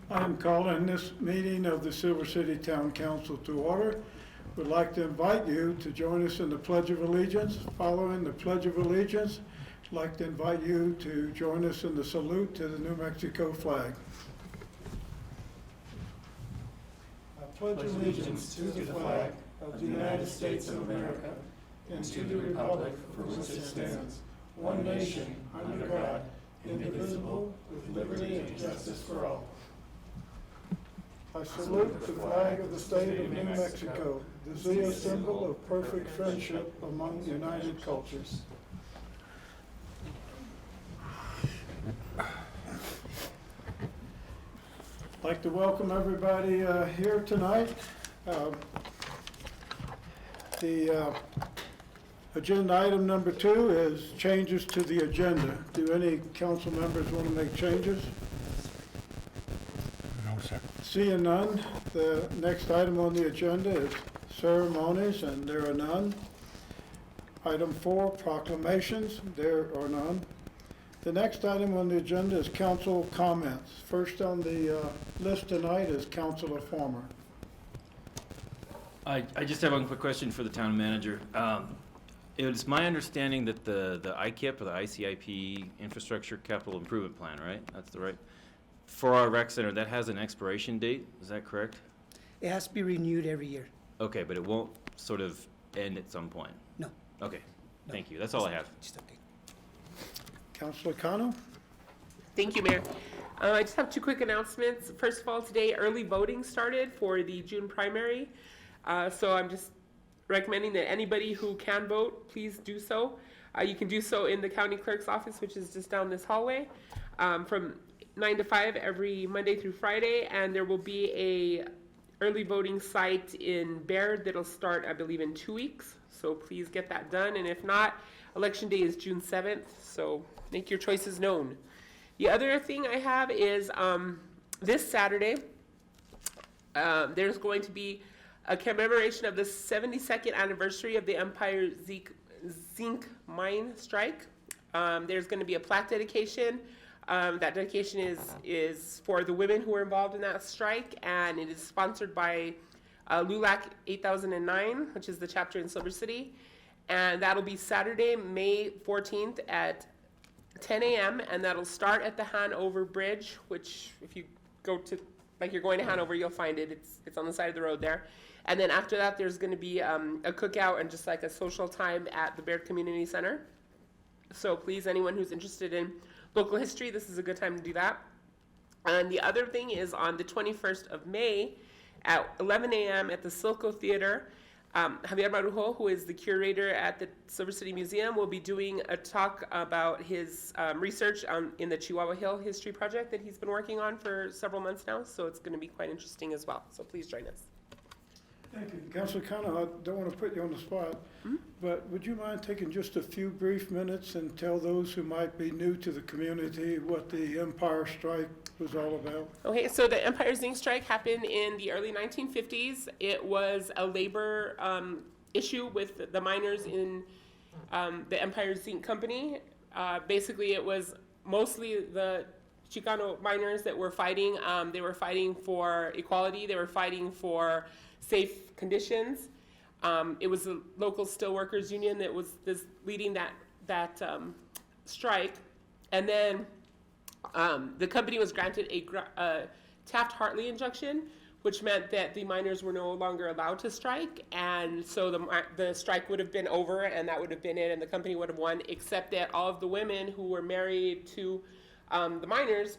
I'm calling this meeting of the Silver City Town Council to order. Would like to invite you to join us in the Pledge of Allegiance. Following the Pledge of Allegiance, I'd like to invite you to join us in the salute to the New Mexico flag. I pledge allegiance to the flag of the United States of America and to the republic for which it stands, one nation, under God, indivisible, with liberty and justice for all. I salute the flag of the state of New Mexico, the Zia symbol of perfect friendship among united cultures. I'd like to welcome everybody here tonight. The agenda item number 2 is changes to the agenda. Do any council members want to make changes? No, sir. Seeing none, the next item on the agenda is ceremonies, and there are none. Item 4, proclamations, there are none. The next item on the agenda is council comments. First on the list tonight is Councilor Farmer. I just have one quick question for the town manager. It's my understanding that the ICIP or the ICIP Infrastructure Capital Improvement Plan, right? That's the right. For our rec center, that has an expiration date, is that correct? It has to be renewed every year. Okay, but it won't sort of end at some point? No. Okay, No. thank you, that's all I have. Just okay. Councilor Kano? Thank you, Mayor. I just have 2 quick announcements. First of all, today early voting started for the June primary. So I'm just recommending that anybody who can vote, please do so. You can do so in the county clerk's office, which is just down this hallway, from 9 to 5 every Monday through Friday. And there will be a early voting site in Baird that'll start, I believe, in 2 weeks. So please get that done. And if not, election day is June 7th. So make your choices known. The other thing I have is this Saturday, there's going to be a commemoration of the 72nd anniversary of the Empire Zinc mine strike. There's going to be a plaque dedication. That dedication is for the women who were involved in that strike, and it is sponsored by LULAC 8009, which is the chapter in Silver City. And that'll be Saturday, May 14th at 10 a.m., and that'll start at the Hanover Bridge, which if you go to, like you're going to Hanover, you'll find it. It's on the side of the road there. And then after that, there's going to be a cookout and just like a social time at the Baird Community Center. So please, anyone who's interested in local history, this is a good time to do that. And the other thing is on the 21st of May at 11 a.m. at the Silco Theater, Javier Marujo, who is the curator at the Silver City Museum, will be doing a talk about his research in the Chihuahua Hill History Project that he's been working on for several months now. So it's going to be quite interesting as well. So please join us. Thank you. Councilor Kano, I don't want to put you on the spot, but would you mind taking just a few brief minutes and tell those who might be new to the community what the Empire Strike was all about? Okay, so the Empire Zinc Strike happened in the early 1950s. It was a labor issue with the miners in the Empire Zinc Company. Basically, it was mostly the Chicano miners that were fighting. They were fighting for equality. They were fighting for safe conditions. It was the local steelworkers union that was leading that strike. And then the company was granted a Taft-Hartley injunction, which meant that the miners were no longer allowed to strike. And so the strike would have been over, and that would have been it, and the company would have won, except that all of the women who were married to the miners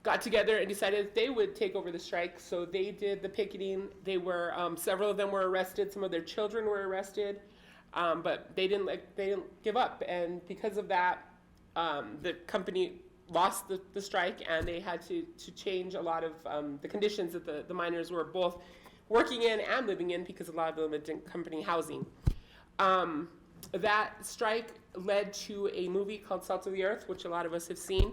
got together and decided that they would take over the strike. So they did the picketing. They were several of them were arrested. Some of their children were arrested, but they didn't give up. And because of that, the company lost the strike, and they had to change a lot of the conditions that the miners were both working in and living in, because a lot of them lived in company housing. That strike led to a movie called Salt of the Earth, which a lot of us have seen.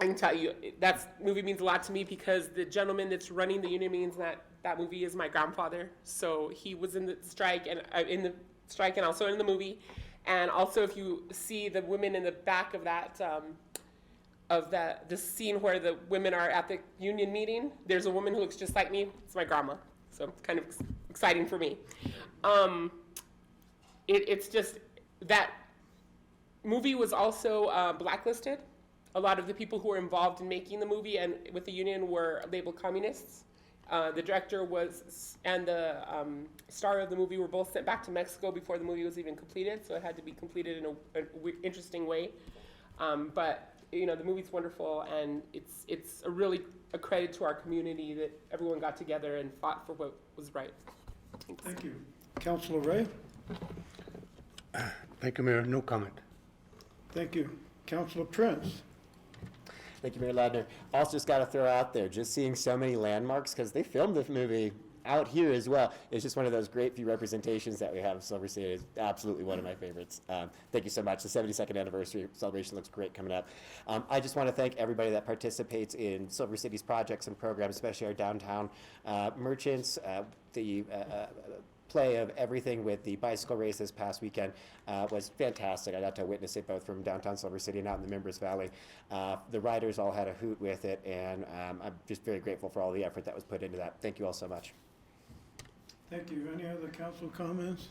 I can tell you, that movie means a lot to me because the gentleman that's running the union means that movie is my grandfather. So he was in the strike and also in the movie. And also, if you see the women in the back of that of the scene where the women are at the union meeting. There's a woman who looks just like me. It's my grandma. So it's kind of exciting for me. It's just that movie was also blacklisted. A lot of the people who were involved in making the movie and with the union were labeled communists. The director and the star of the movie were both sent back to Mexico before the movie was even completed, so it had to be completed in an interesting way. But the movie's wonderful, and it's a credit to our community that everyone got together and fought for what was right. Thanks. Thank you. Councilor Ray? Thank you, Mayor. No comment. Thank you. Councilor Prince? Thank you, Mayor Ladner. Also, just got to throw out there, just seeing so many landmarks, because they filmed the movie out here as well. It's just one of those great few representations that we have of Silver City. It's absolutely one of my favorites. Thank you so much. The 72nd anniversary celebration looks great coming up. I just want to thank everybody that participates in Silver City's projects and programs, especially our downtown merchants, the play of everything with the bicycle race this past weekend was fantastic. I got to witness it both from downtown Silver City and out in the Members Valley. The riders all had a hoot with it, and I'm just very grateful for all the effort that was put into that. Thank you all so much. Thank you. Any other council comments?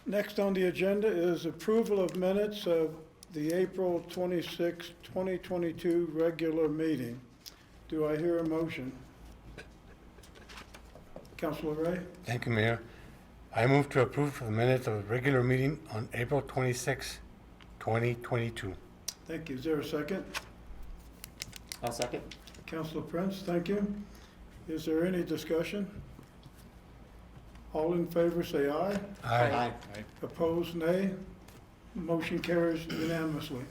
Next on the agenda is approval of minutes of the April 26, 2022 regular meeting. Do I hear a motion? Councilor Ray? Thank you, Mayor. I move to approve the minutes of the regular meeting on April 26, 2022. Thank you. Is there a second? I'll second. Councilor Prince, thank you. Is there any discussion? All in favor say aye. Aye. Opposed, nay. Motion carries unanimously.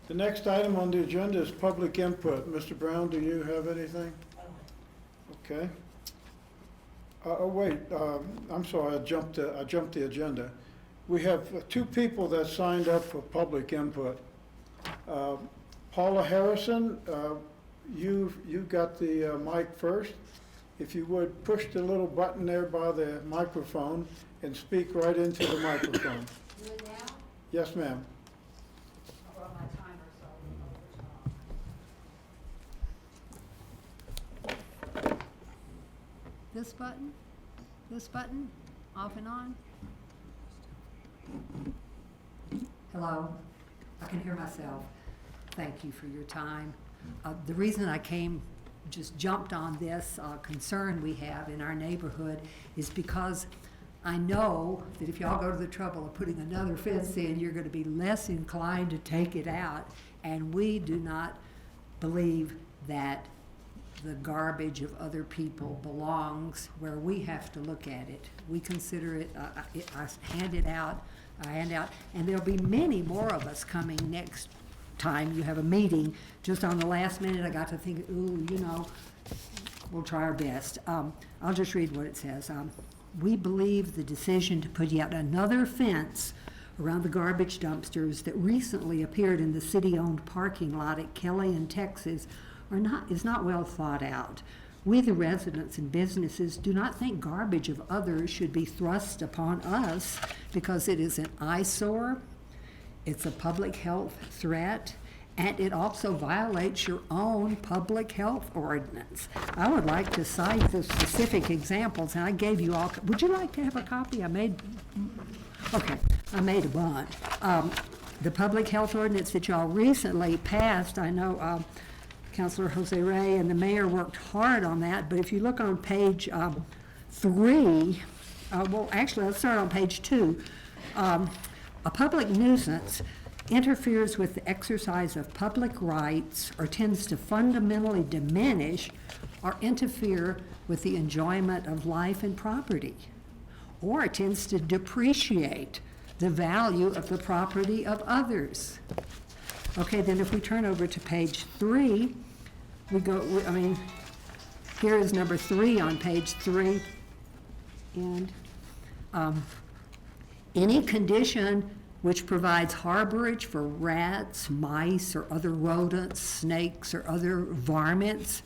The next item on the agenda is public input. Mr. Brown, do you have anything? Okay. Wait, I'm sorry, I jumped the agenda. We have two people that signed up for public input. Paula Harrison, you got the mic first. If you would push the little button there by the microphone and speak right into the microphone. Do it now? Yes, ma'am. I'll run my timer, so this button? This button? Off and on? Hello? I can hear myself. Thank you for your time. The reason I just jumped on this concern we have in our neighborhood is because I know that if y'all go to the trouble of putting another fence in, you're gonna be less inclined to take it out. And we do not believe that the garbage of other people belongs where we have to look at it. We consider it, I hand out, and there'll be many more of us coming next time you have a meeting. Just on the last minute, I got to think, we'll try our best. I'll just read what it says. We believe the decision to put yet another fence around the garbage dumpsters that recently appeared in the city-owned parking lot at Kelly and Texas is not well thought out. We, the residents and businesses, do not think garbage of others should be thrust upon us because it is an eyesore, it's a public health threat, and it also violates your own public health ordinance. I would like to cite the specific examples, and I gave you all. Would you like to have a copy? I made a bunch. The public health ordinance that y'all recently passed, I know Councilor Jose Ray and the mayor worked hard on that, but if you look on page 3, actually, let's start on page 2. A public nuisance interferes with the exercise of public rights or tends to fundamentally diminish or interfere with the enjoyment of life and property, or it tends to depreciate the value of the property of others. Okay, then if we turn over to page 3, here is number 3 on page 3. And any condition which provides harborage for rats, mice, or other rodents, snakes, or other varmints.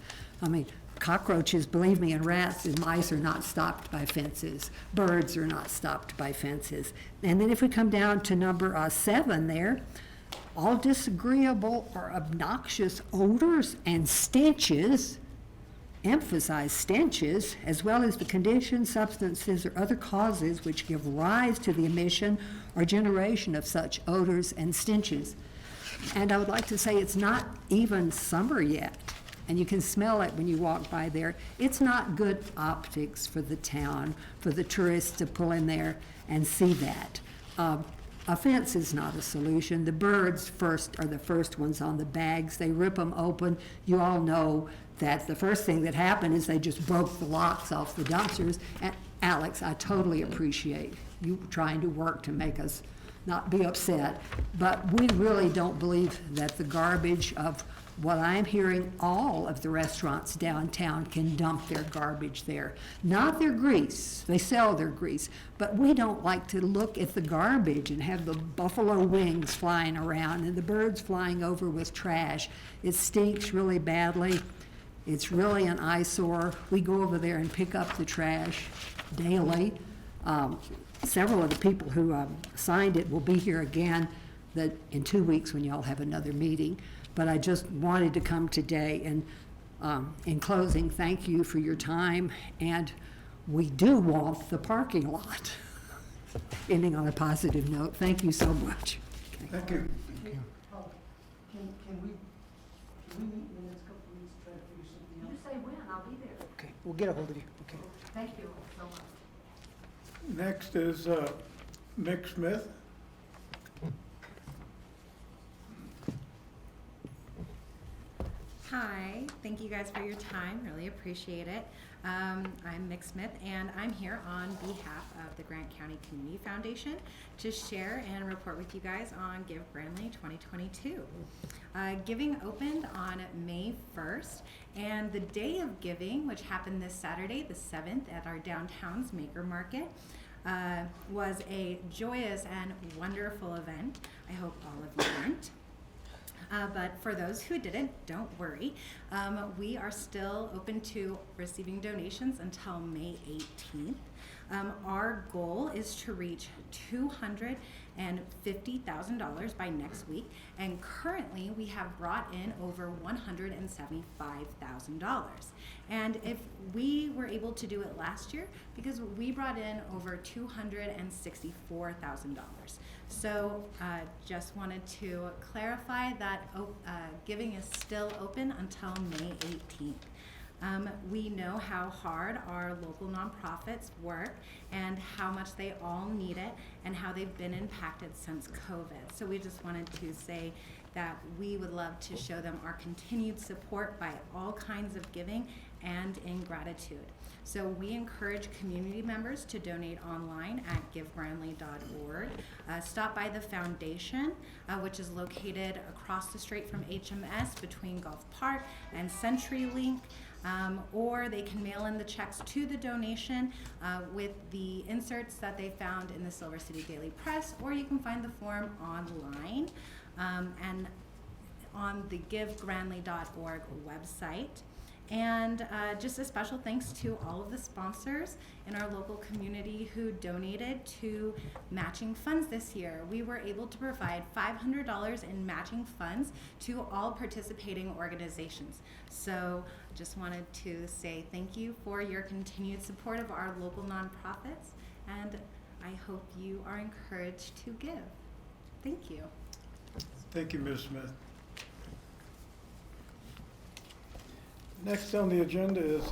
Cockroaches, believe me, and rats and mice are not stopped by fences. Birds are not stopped by fences. And then if we come down to number 7 there, all disagreeable or obnoxious odors and stenches, emphasize stenches, as well as the conditions, substances, or other causes which give rise to the emission or generation of such odors and stenches. And I would like to say it's not even summer yet, and you can smell it when you walk by there. It's not good optics for the town, for the tourists to pull in there and see that. A fence is not a solution. The birds first are the first ones on the bags. They rip them open. You all know that the first thing that happened is they just broke the locks off the dumpsters. And Alex, I totally appreciate you trying to work to make us not be upset, but we really don't believe that the garbage of what I'm hearing, all of the restaurants downtown can dump their garbage there. Not their grease, they sell their grease, but we don't like to look at the garbage and have the buffalo wings flying around and the birds flying over with trash. It stinks really badly. It's really an eyesore. We go over there and pick up the trash daily. Several of the people who signed it will be here again in 2 weeks when y'all have another meeting. But I just wanted to come today and, in closing, thank you for your time. And we do want the parking lot. Ending on a positive note. Thank you so much. Okay. Thank you. Can we meet in the next couple of weeks to try to figure something out? You say when, I'll be there. Okay, we'll get a hold of you. Okay. Thank you so much. Next is Nick Smith. Hi, thank you guys for your time, really appreciate it. I'm Mick Smith, and I'm here on behalf of the Grant County Community Foundation to share and report with you guys on Give Grandly 2022. Giving opened on May 1st, and the day of giving, which happened this Saturday, the 7th, at our downtown's Maker Market, was a joyous and wonderful event. I hope all of you went. But for those who didn't, don't worry. We are still open to receiving donations until May 18th. Our goal is to reach $250,000 by next week, and currently we have brought in over $175,000. And if we were able to do it last year, because we brought in over $264,000. So just wanted to clarify that giving is still open until May 18th. We know how hard our local nonprofits work and how much they all need it and how they've been impacted since COVID. So we just wanted to say that we would love to show them our continued support by all kinds of giving and in gratitude. So we encourage community members to donate online at givegrandly.org. Stop by the foundation, which is located across the street from HMS between Gulf Park and CenturyLink. Or they can mail in the checks to the donation with the inserts that they found in the Silver City Daily Press, or you can find the form online and on the givegrandly.org website. And just a special thanks to all of the sponsors in our local community who donated to matching funds this year. We were able to provide $500 in matching funds to all participating organizations. So just wanted to say thank you for your continued support of our local nonprofits, and I hope you are encouraged to give. Thank you. Thank you, Ms. Smith. Next on the agenda is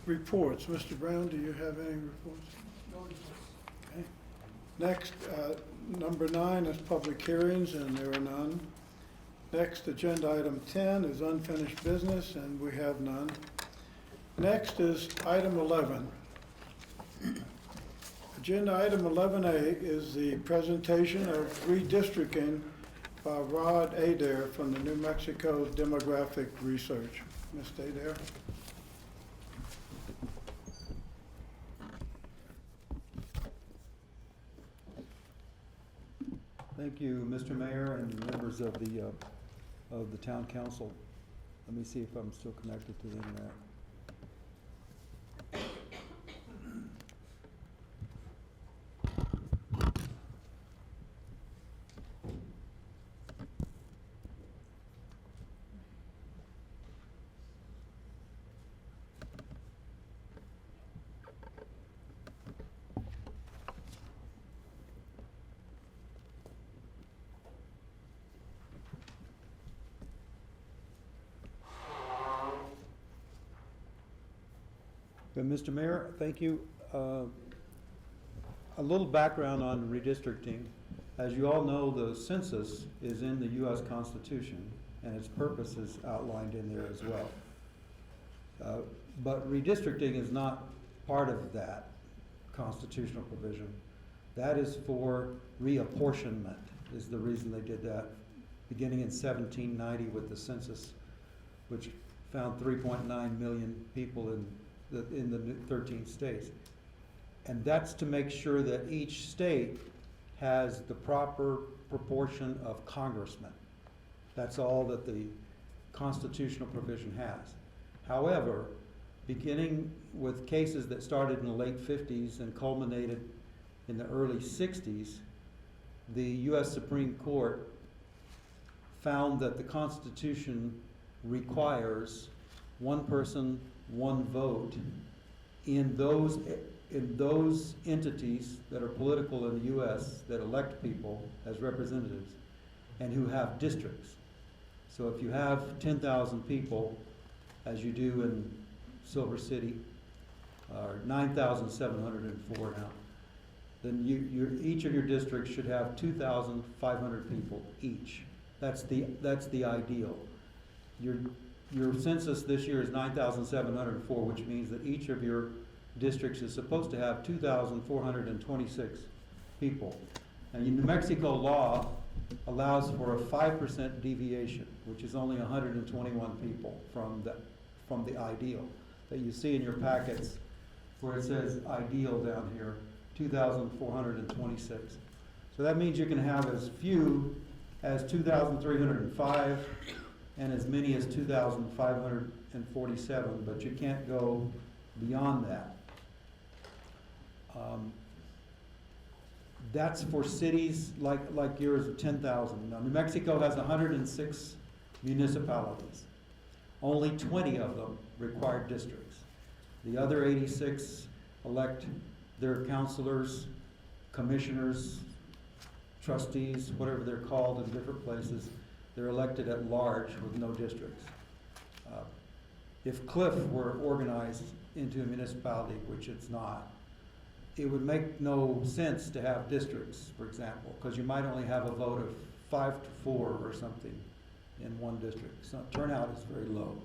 reports. Mr. Brown, do you have any reports? Okay. Next, number 9 is public hearings, and there are none. Next, agenda item 10 is unfinished business, and we have none. Next is item 11. Agenda item 11A is the presentation of redistricting by Rod Adair from the New Mexico Demographic Research. Mr. Adair. Thank you, Mr. Mayor and members of the town council. Let me see if I'm still connected to the internet. But Mr. Mayor, thank you. A little background on redistricting. As you all know, the census is in the U.S. Constitution, and its purpose is outlined in there as well. But redistricting is not part of that constitutional provision. That is for reapportionment, is the reason they did that, beginning in 1790 with the census, which found 3.9 million people in the 13 states. And that's to make sure that each state has the proper proportion of congressmen. That's all that the constitutional provision has. However, beginning with cases that started in the late 50s and culminated in the early 60s, the U.S. Supreme Court found that the Constitution requires one person, one vote in those entities that are political in the U.S. that elect people as representatives and who have districts. So if you have 10,000 people, as you do in Silver City, or 9,704 now, then each of your districts should have 2,500 people each. That's the ideal. Your census this year is 9,704, which means that each of your districts is supposed to have 2,426 people. And New Mexico law allows for a 5% deviation, which is only 121 people from the ideal that you see in your packets where it says ideal down here, 2,426. So that means you can have as few as 2,305 and as many as 2,547, but you can't go beyond that. That's for cities like yours of 10,000. Now, New Mexico has 106 municipalities. Only 20 of them require districts. The other 86 elect their councilors, commissioners, trustees, whatever they're called in different places. They're elected at large with no districts. If Cliff were organized into a municipality, which it's not, it would make no sense to have districts, for example, because you might only have a vote of 5 to 4 or something in one district. So turnout is very low.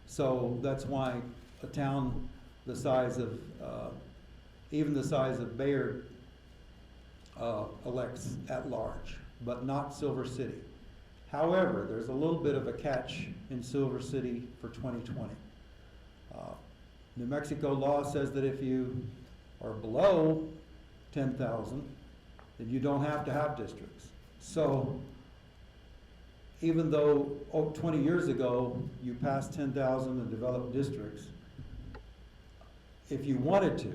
So that's why a town the size of, even the size of Bayard elects at large, but not Silver City. However, there's a little bit of a catch in Silver City for 2020. New Mexico law says that if you are below 10,000, then you don't have to have districts. So even though 20 years ago you passed 10,000 and developed districts, if you wanted to,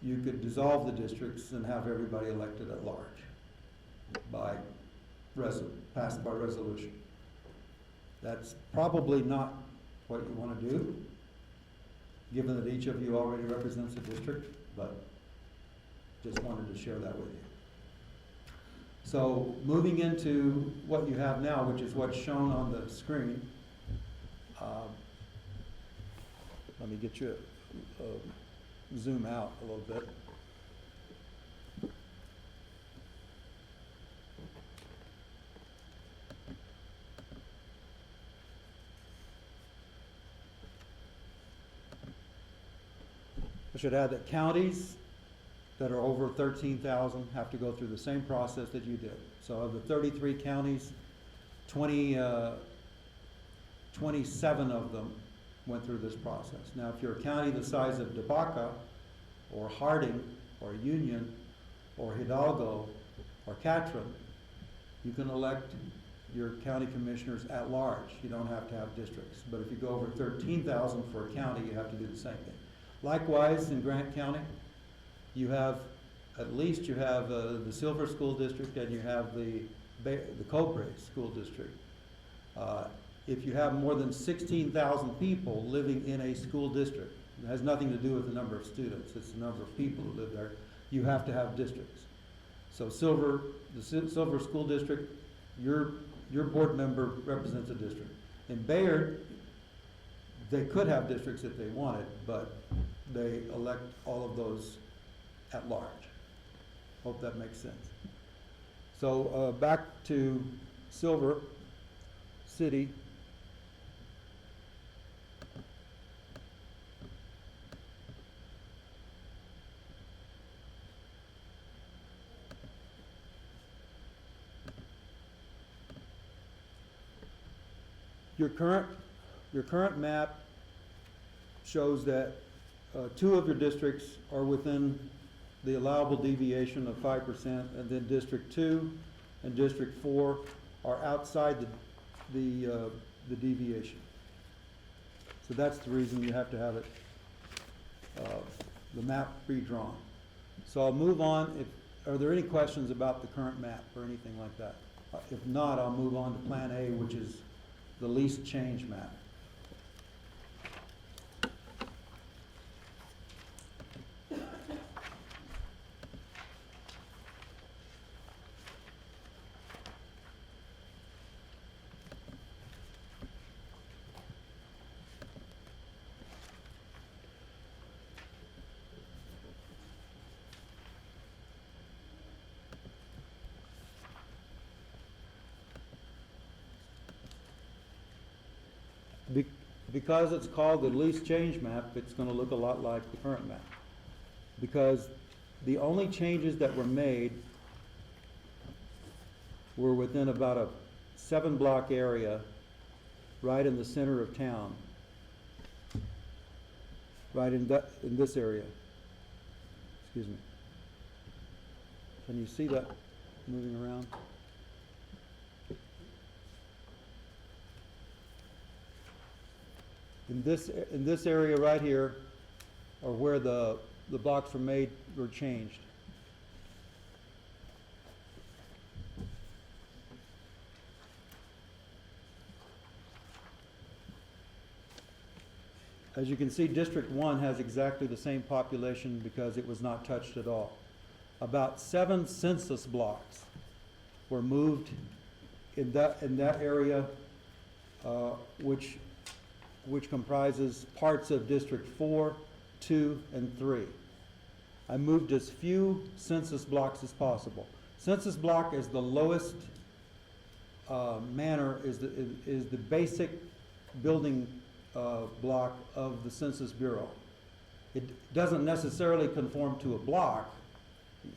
you could dissolve the districts and have everybody elected at large passed by resolution. That's probably not what you want to do, given that each of you already represents a district, but just wanted to share that with you. So moving into what you have now, which is what's shown on the screen, let me get you zoom out a little bit. I should add that counties that are over 13,000 have to go through the same process that you did. So of the 33 counties, 27 of them went through this process. Now, if you're a county the size of DeBaca, or Harding, or Union, or Hidalgo, or Catron, you can elect your county commissioners at large. You don't have to have districts. But if you go over 13,000 for a county, you have to do the same thing. Likewise, in Grant County, you have, at least you have the Silver School District and you have the Cobre School District. If you have more than 16,000 people living in a school district, it has nothing to do with the number of students, it's the number of people who live there, you have to have districts. So the Silver School District, your board member represents a district. In Bayard, They could have districts if they wanted, but they elect all of those at large. Hope that makes sense. So, back to Silver City. Your current map shows that 2 of your districts are within the allowable deviation of 5%, and then District 2 and District 4 are outside the deviation. So that's the reason you have to have it, the map redrawn. So I'll move on. Are there any questions about the current map or anything like that? If not, I'll move on to Plan A, which is the least change map. Because it's called the least change map, it's gonna look a lot like the current map. Because the only changes that were made were within about a 7-block area right in the center of town. Right in this area. Excuse me. Can you see that moving around? In this area right here are where the blocks were changed. As you can see, District 1 has exactly the same population because it was not touched at all. About 7 census blocks were moved in that area, which comprises parts of District 4, 2, and 3. I moved as few census blocks as possible. Census block is the lowest is the basic building block of the Census Bureau. It doesn't necessarily conform to a block,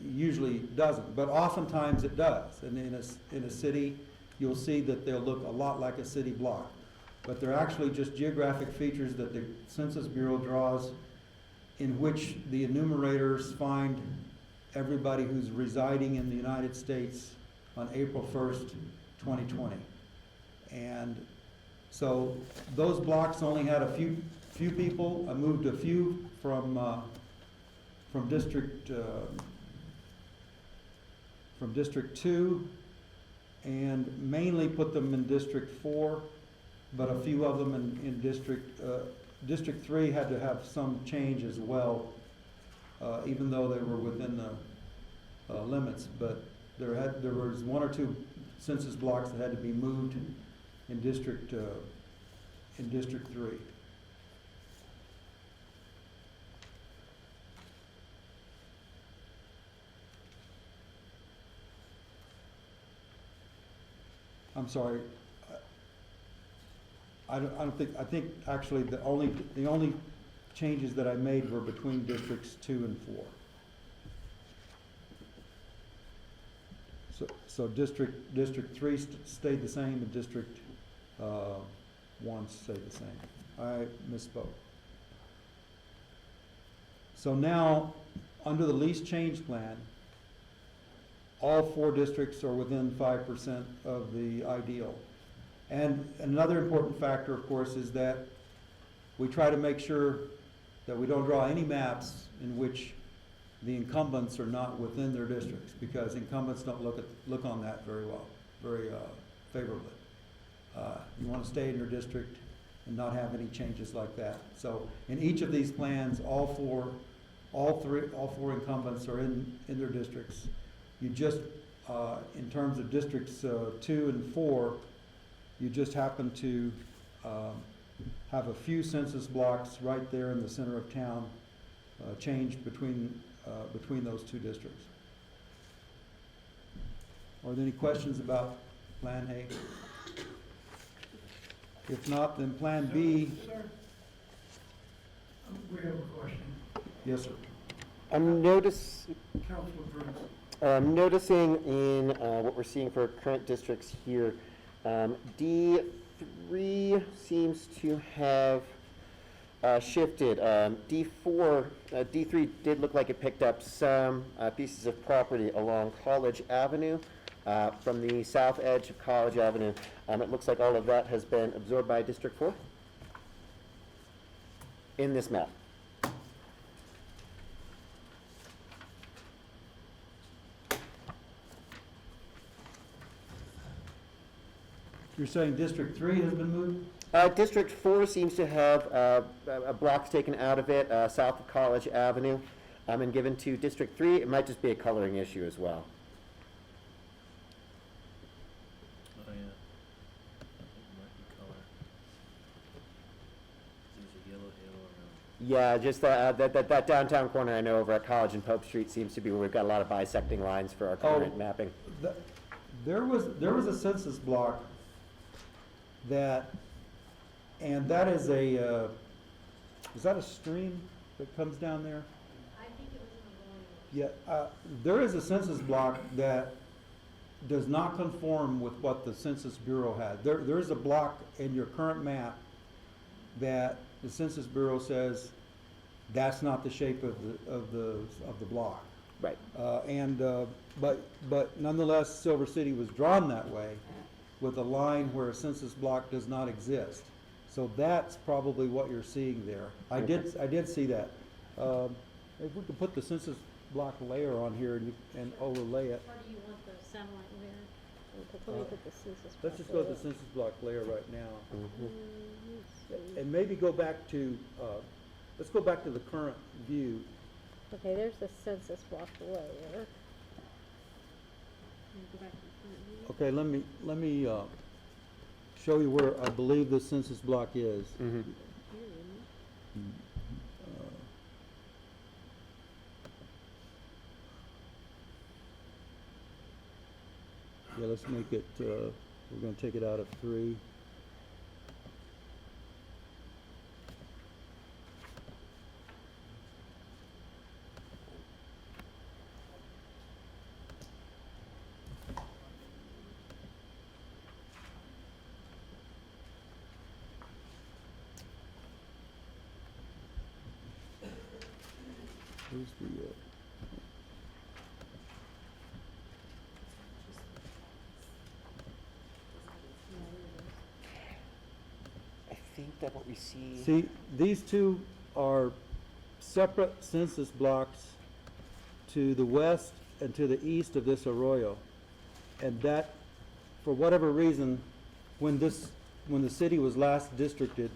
usually doesn't, but oftentimes it does. And in a city, you'll see that they'll look a lot like a city block. But they're actually just geographic features that the Census Bureau draws in which the enumerators find everybody who's residing in the United States on April 1st, 2020. And so those blocks only had a few people. I moved a few from District 2 and mainly put them in District 4. But a few of them in District 3 had to have some change as well, even though they were within the limits. But there was 1 or 2 census blocks that had to be moved in District 3. I'm sorry. I think actually the only changes that I made were between Districts 2 and 4. So District 3 stayed the same, and District 1 stayed the same. I misspoke. So now, under the least change plan, all 4 districts are within 5% of the ideal. And another important factor, of course, is that we try to make sure that we don't draw any maps in which the incumbents are not within their districts, because incumbents don't look on that very well, very favorably. You want to stay in your district and not have any changes like that. So in each of these plans, all four incumbents are in their districts. You just, in terms of Districts 2 and 4, you just happen to have a few census blocks right there in the center of town, changed between those two districts. Are there any questions about Plan A? If not, then Plan B, Sir, we have a question. yes, sir. I'm Councilor Burns. noticing in what we're seeing for current districts here, D3 seems to have shifted. D3 did look like it picked up some pieces of property along College Avenue, from the south edge of College Avenue. It looks like all of that has been absorbed by District 4 in this map. You're saying District 3 has been moved? District 4 seems to have blocks taken out of it, south of College Avenue, and given to District 3. It might just be a coloring issue as well. Oh, yeah. I think it might be color. There's a yellow halo around. Yeah, just that downtown corner I know over at College and Pope Street seems to be where we've got a lot of bisecting lines for our current mapping. There was a census block that, and that is is that a stream that comes down there? I think it was in the Yeah, there is a census block that does not conform with what the Census Bureau had. There is a block in your current map that the Census Bureau says that's not the shape of the block. Right. But nonetheless, Silver City was drawn that way with a line where a census block does not exist. So that's probably what you're seeing there. I did see that. If we could put the census block layer on here and overlay it. Or do you want the satellite layer? Let me put the census. Let's just go with the census block layer right now. Mhm. And maybe go back to, let's go back to the current view. Okay, there's the census block layer. Go back to the front view. Okay, let me show you where I believe the census block is. Mhm. Here, isn't it? Yeah, let's make it, we're gonna take it out of 3. Where's the, I think that what we see. see, these two are separate census blocks to the west and to the east of this arroyo. And that, for whatever reason, when the city was last districted,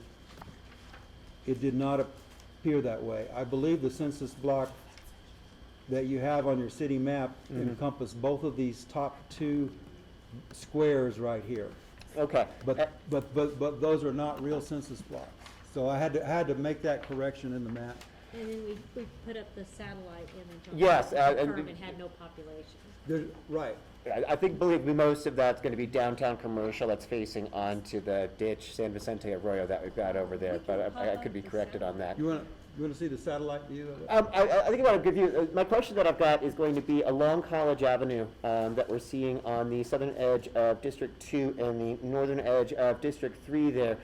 it did not appear that way. I believe the census block that you have on your city map encompass both of these top 2 squares right here. Okay. But those are not real census blocks. So I had to make that correction in the map. And then we put up the satellite image on. Yes, it, and- confirmed it had no population. Right. I think, believe me, most of that's gonna be downtown commercial that's facing onto the ditch, San Vicente Arroyo that we've got over there, but I could be corrected on that. You wanna see the satellite view of it? I think I want to give you, my question that I've got is going to be along College Avenue, that we're seeing on the southern edge of District 2 and the northern edge of District 3 there.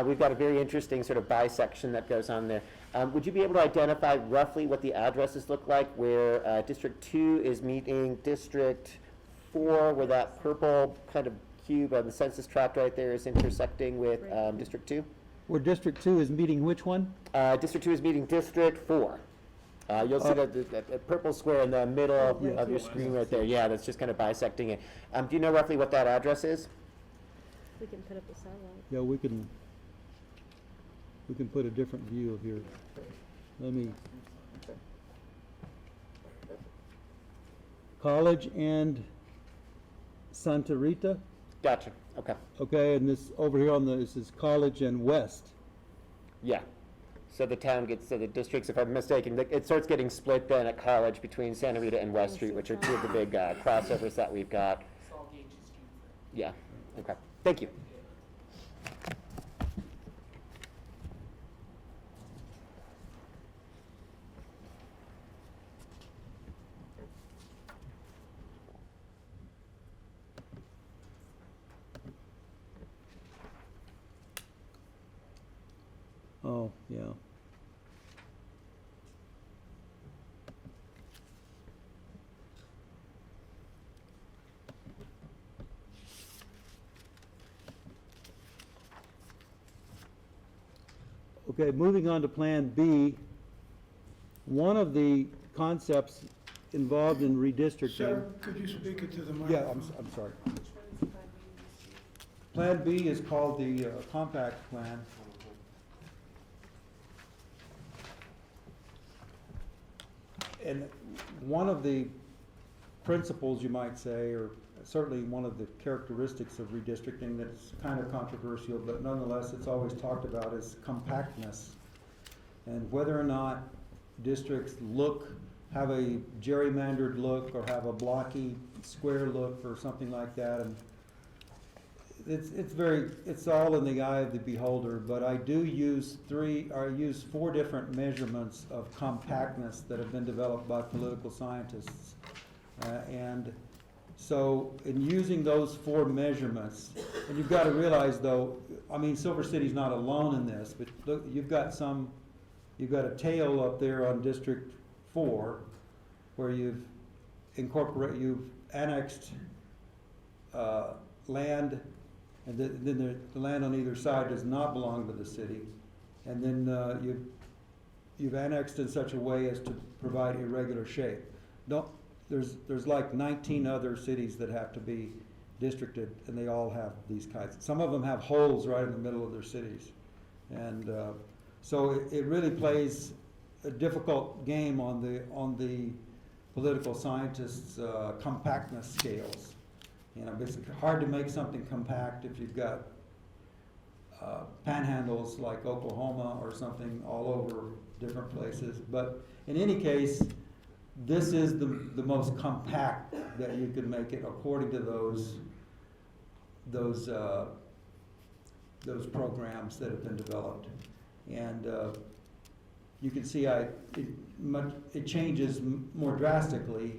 We've got a very interesting sort of bisection that goes on there. Would you be able to identify roughly what the addresses look like where District 2 is meeting District 4, where that purple kind of cube on the census tract right there is intersecting with District 2? Where District 2 is meeting which one? District 2 is meeting District 4. You'll see that purple square in the middle of your screen right there. Yeah, that's just kind of bisecting it. Do you know roughly what that address is? We can put up the satellite. Yeah, we can put a different view of your, let me. College and Santa Rita, Gotcha, okay. okay, and this, over here on this is College and West. Yeah. So the town gets, so the districts, if I'm mistaken, it starts getting split then at College between Santa Rita and West Street, which are two of the big crossovers that we've got. Yeah, okay. Thank you. Oh, yeah. Okay, moving on to Plan B. One of the concepts involved in redistricting. Sir, could you speak it to the microphone? Yeah, I'm sorry. Plan B is called the compact plan. And one of the principles, you might say, or certainly one of the characteristics of redistricting that's kind of controversial, but nonetheless it's always talked about, is compactness. And whether or not districts have a gerrymandered look or have a blocky square look or something like that. And it's all in the eye of the beholder, but I do use 4 different measurements of compactness that have been developed by political scientists. And so in using those 4 measurements, and you've got to realize though, I mean, Silver City's not alone in this, but look, you've got a tail up there on District 4 where you've annexed land, and then the land on either side does not belong to the city. And then you've annexed in such a way as to provide irregular shape. There's like 19 other cities that have to be districted, and they all have these kinds. Some of them have holes right in the middle of their cities. And so it really plays a difficult game on the political scientists' compactness scales. You know, it's hard to make something compact if you've got panhandles like Oklahoma or something all over different places. But in any case, this is the most compact that you can make it according to those programs that have been developed. And you can see it changes more drastically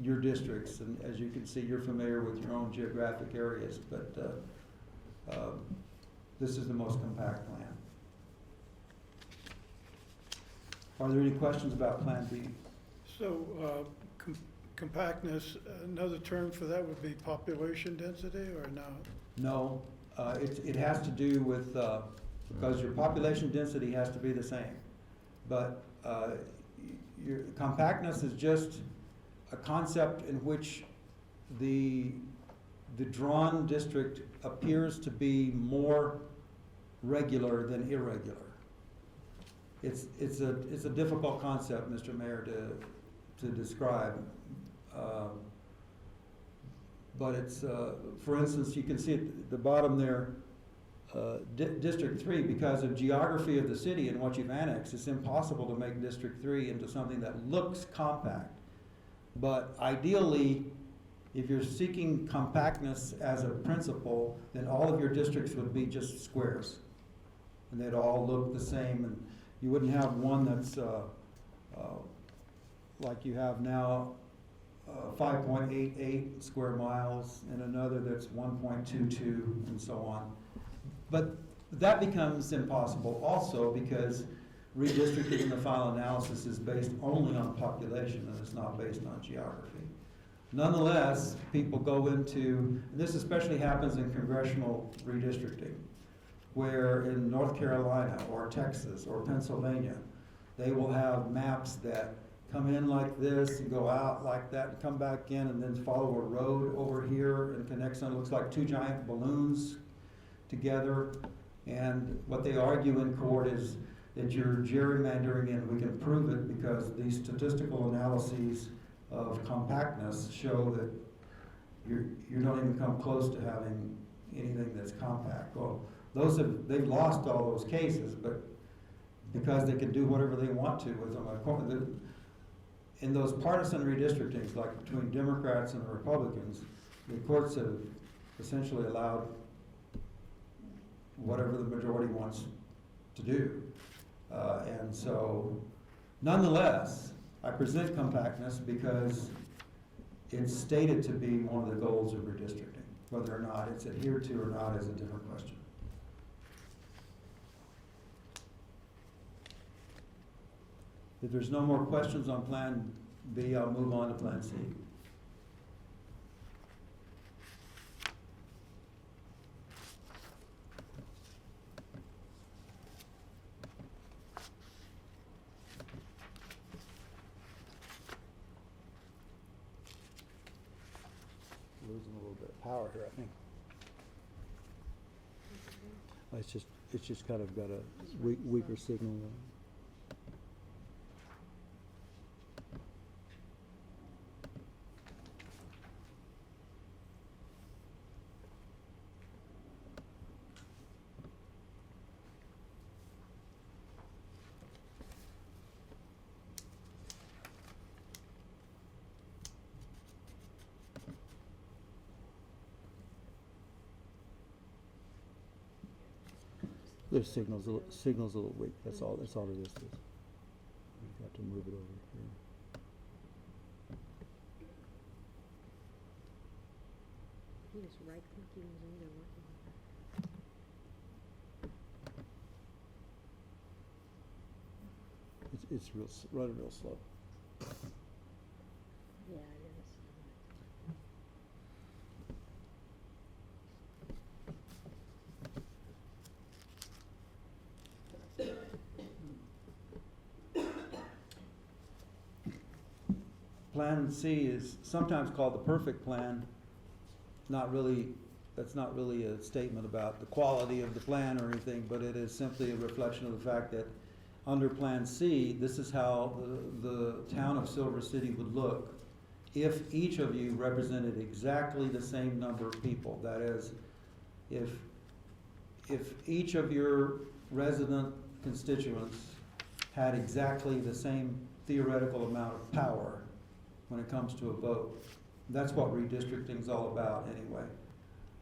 your districts, and as you can see, you're familiar with your own geographic areas, but this is the most compact plan. Are there any questions about Plan B? So, compactness, another term for that would be population density, or no? No, it has to do with, because your population density has to be the same. But your compactness is just a concept in which the drawn district appears to be more regular than irregular. It's a difficult concept, Mr. Mayor, to describe. But it's, for instance, you can see at the bottom there, District 3, because of geography of the city and what you've annexed, it's impossible to make District 3 into something that looks compact. But ideally, if you're seeking compactness as a principle, then all of your districts would be just squares. And they'd all look the same, and you wouldn't have one that's like you have now, 5.88 square miles, and another that's 1.22, and so on. But that becomes impossible also because redistricting in the final analysis is based only on population, and it's not based on geography. Nonetheless, people go into, and this especially happens in congressional redistricting, where in North Carolina or Texas or Pennsylvania, they will have maps that come in like this and go out like that and come back in and then follow a road over here and connects on, it looks like 2 giant balloons together. And what they argue in court is that you're gerrymandering, and we can prove it because these statistical analyses of compactness show that you don't even come close to having anything that's compact. Well, they've lost all those cases, but because they can do whatever they want to with them. In those partisan redistrictings, like between Democrats and the Republicans, the courts have essentially allowed whatever the majority wants to do. And so, nonetheless, I present compactness because it's stated to be one of the goals of redistricting. Whether or not it's adhered to or not is a different question. If there's no more questions on Plan B, I'll move on to Plan C. Losing a little bit of power here, I think. It's just kind of got a weaker signal. The signal's a little weak, that's all it is. We've got to move it over here. He was right clicking his finger working. It's running real slow. Yeah, it is. Plan C is sometimes called the perfect plan. That's not really a statement about the quality of the plan or anything, but it is simply a reflection of the fact that under Plan C, this is how the town of Silver City would look if each of you represented exactly the same number of people. That is, if each of your resident constituents had exactly the same theoretical amount of power when it comes to a vote. That's what redistricting is all about anyway.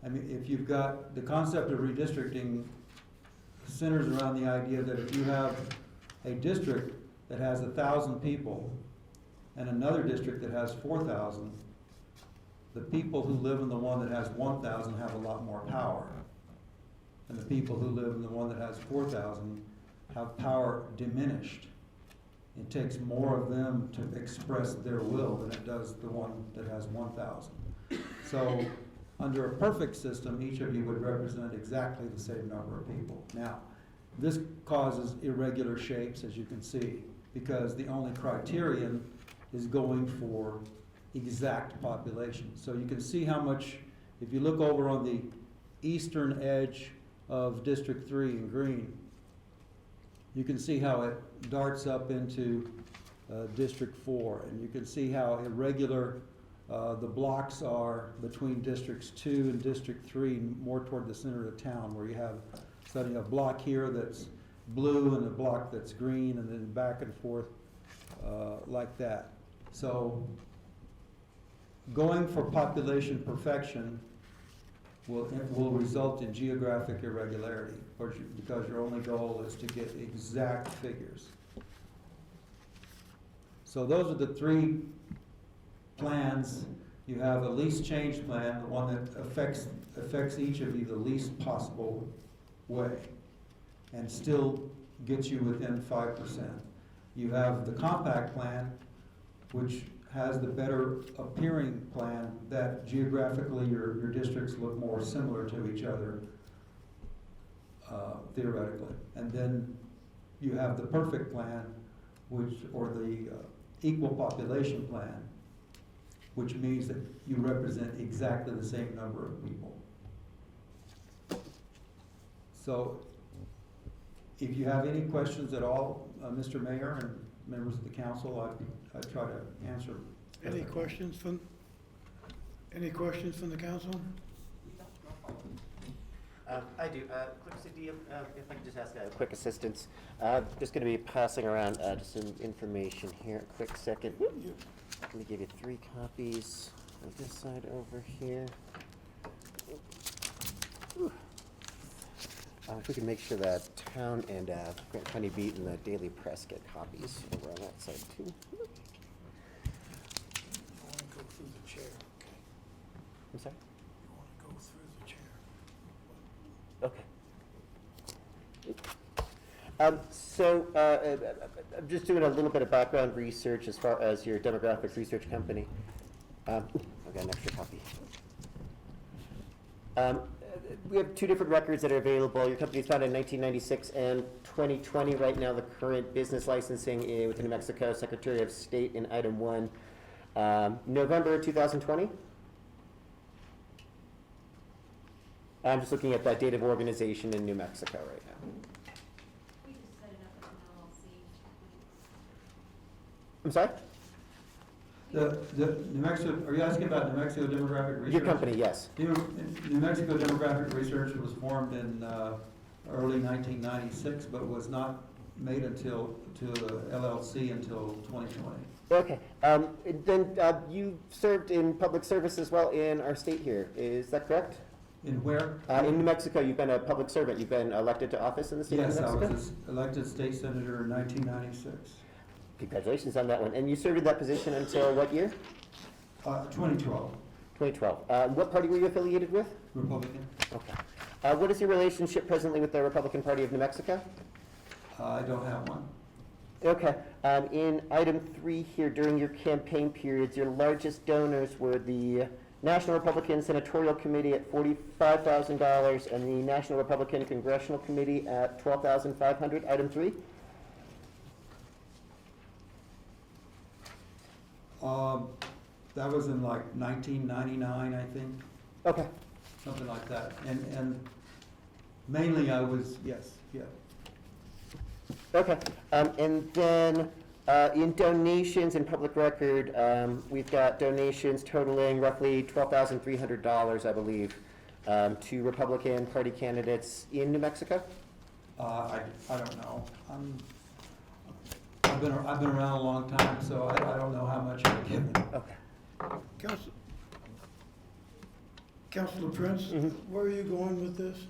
I mean, if you've got, the concept of redistricting centers around the idea that if you have a district that has 1,000 people and another district that has 4,000, the people who live in the one that has 1,000 have a lot more power. And the people who live in the one that has 4,000 have power diminished. It takes more of them to express their will than it does the one that has 1,000. So, under a perfect system, each of you would represent exactly the same number of people. Now, this causes irregular shapes, as you can see, because the only criterion is going for exact population. So you can see how much, if you look over on the eastern edge of District 3 in green, you can see how it darts up into District 4, and you can see how irregular the blocks are between Districts 2 and District 3, more toward the center of town, where you have suddenly a block here that's blue and a block that's green, and then back and forth like that. So going for population perfection will result in geographic irregularity, because your only goal is to get exact figures. So those are the three plans. You have a least change plan, the one that affects each of you the least possible way, and still gets you within 5%. You have the compact plan, which has the better appearing plan that geographically your districts look more similar to each other, theoretically. And then you have the perfect plan, or the equal population plan, which means that you represent exactly the same number of people. So if you have any questions at all, Mr. Mayor and members of the council, I'd try to answer. Any questions from the council? I do. do. Clerk City, if I could just ask a quick assistance. Just going to be passing around just some information here. A quick second. Let me give you 3 copies of this side over here. If we can make sure that Town and Grant County Beat and the Daily Press get copies over on that side too. I want to go through the chair, okay? I'm sorry? You want to go through the chair. I'm just doing a little bit of background research as far as your demographic research company. I've got an extra copy. We have 2 different records that are available. Your company was founded in 1996 and 2020. Right now, the current business licensing with the New Mexico Secretary of State in item 1, November 2020. I'm just looking at that date of organization in New Mexico right now. We just set it up as an LLC. I'm sorry? The New Mexico, are you asking about New Mexico Demographic Research? Your company, yes. New Mexico Demographic Research was formed in early 1996, but was not made to LLC until 2020. Okay. Then you served in public service as well in our state here. Is that correct? In where? In New Mexico, you've been a public servant. You've been elected to office in the state Yes, of I New Mexico? was elected state senator in 1996. Congratulations on that one. And you served in that position until what year? 2012, 2012. What party were you affiliated with? Republican. Okay. What is your relationship presently with the Republican Party of New Mexico? I don't have one. Okay. In item 3 here, during your campaign periods, your largest donors were the National Republican Senatorial Committee at $45,000 and the National Republican Congressional Committee at $12,500. Item 3. That was in like 1999, I think, Okay. something like that. And mainly I was, yes, yeah. Okay. And then in donations and public record, we've got donations totaling roughly $12,300, I believe, to Republican Party candidates in New Mexico. I don't know. I've been around a long time, so I don't know how much I've given. Okay. Councilor Prince, Mhm. where are you going with this?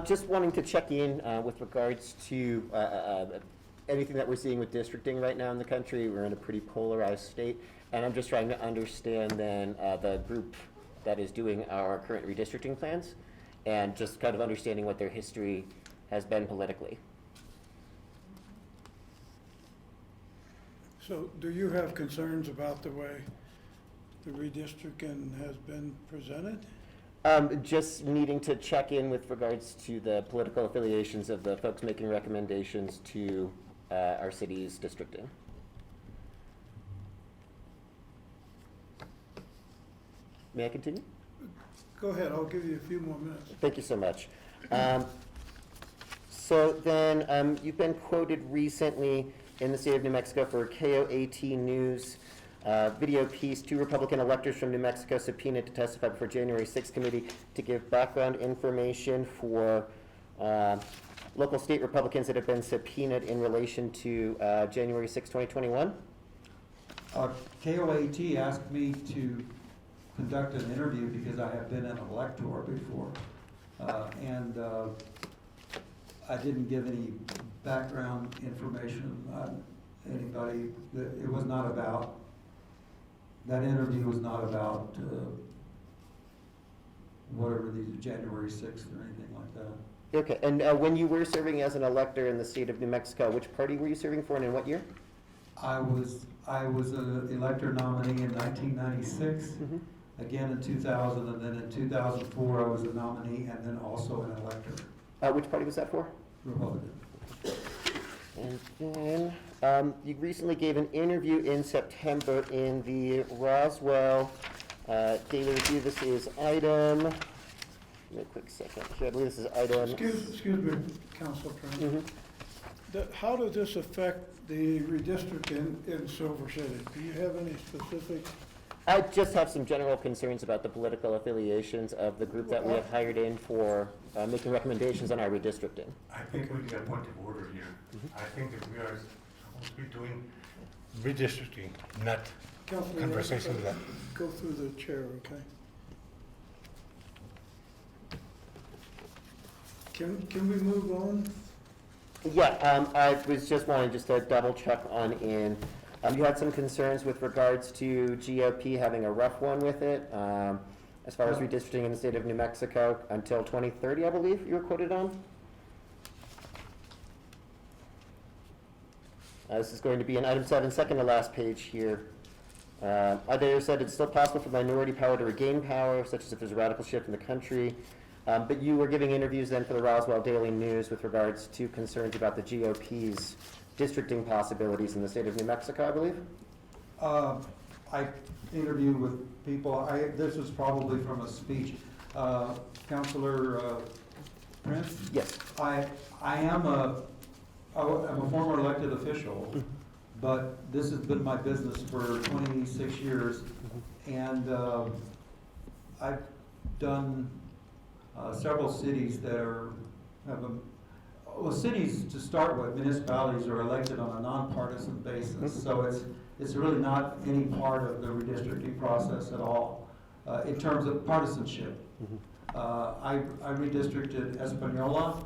Just wanting to check in with regards to anything that we're seeing with districting right now in the country. We're in a pretty polarized state, and I'm just trying to understand then the group that is doing our current redistricting plans, and just kind of understanding what their history has been politically. So do you have concerns about the way the redistricting has been presented? Just needing to check in with regards to the political affiliations of the folks making recommendations to our city's districting. May I continue? Go ahead, I'll give you a few more minutes. Thank you so much. So then, you've been quoted recently in the state of New Mexico for KOAT News video piece, 2 Republican electors from New Mexico subpoenaed to testify before January 6th committee to give background information for local state Republicans that have been subpoenaed in relation to January 6, 2021. KOAT asked me to conduct an interview because I have been an elector before. And I didn't give any background information on anybody. It was not about, that interview was not about whatever these, January 6th or anything like that. Okay, and when you were serving as an elector in the state of New Mexico, which party were you serving for and in what year? I was an elector nominee in 1996, Mm-hmm. again in 2000, and then in 2004 I was a nominee and then also an elector, Which party was that for? Republican. And then, you recently gave an interview in September in the Roswell Daily Review. This is item, give me a quick second here, I believe this is item. Excuse me, Councilor Prince. Mhm. How does this affect the redistricting in Silver City? Do you have any specific I just have some general concerns about the political affiliations of the group that we have hired in for making recommendations on our redistricting. I think we need a point of order here. I think that we are supposed to be doing redistricting, not Councilman, conversation with that. go through the chair, okay? Can we move on? Yeah, I was just wanting just to double check on in, you had some concerns with regards to GOP having a rough one with it, as far as redistricting in the state of New Mexico until 2030, I believe you were quoted on. This is going to be in item 7, second to last page here. Adair said it's still possible for minority power to regain power, such as if there's a radical shift in the country. But you were giving interviews then for the Roswell Daily News with regards to concerns about the GOP's districting possibilities in the state of New Mexico, I believe? I interviewed with people, this was probably from a speech. Councilor Prince? Yes. I'm a former elected official, but this has been my business for 26 years. And I've done several cities that cities to start with, municipalities are elected on a nonpartisan basis. So it's really not any part of the redistricting process at all in terms of partisanship. I redistricted Espanola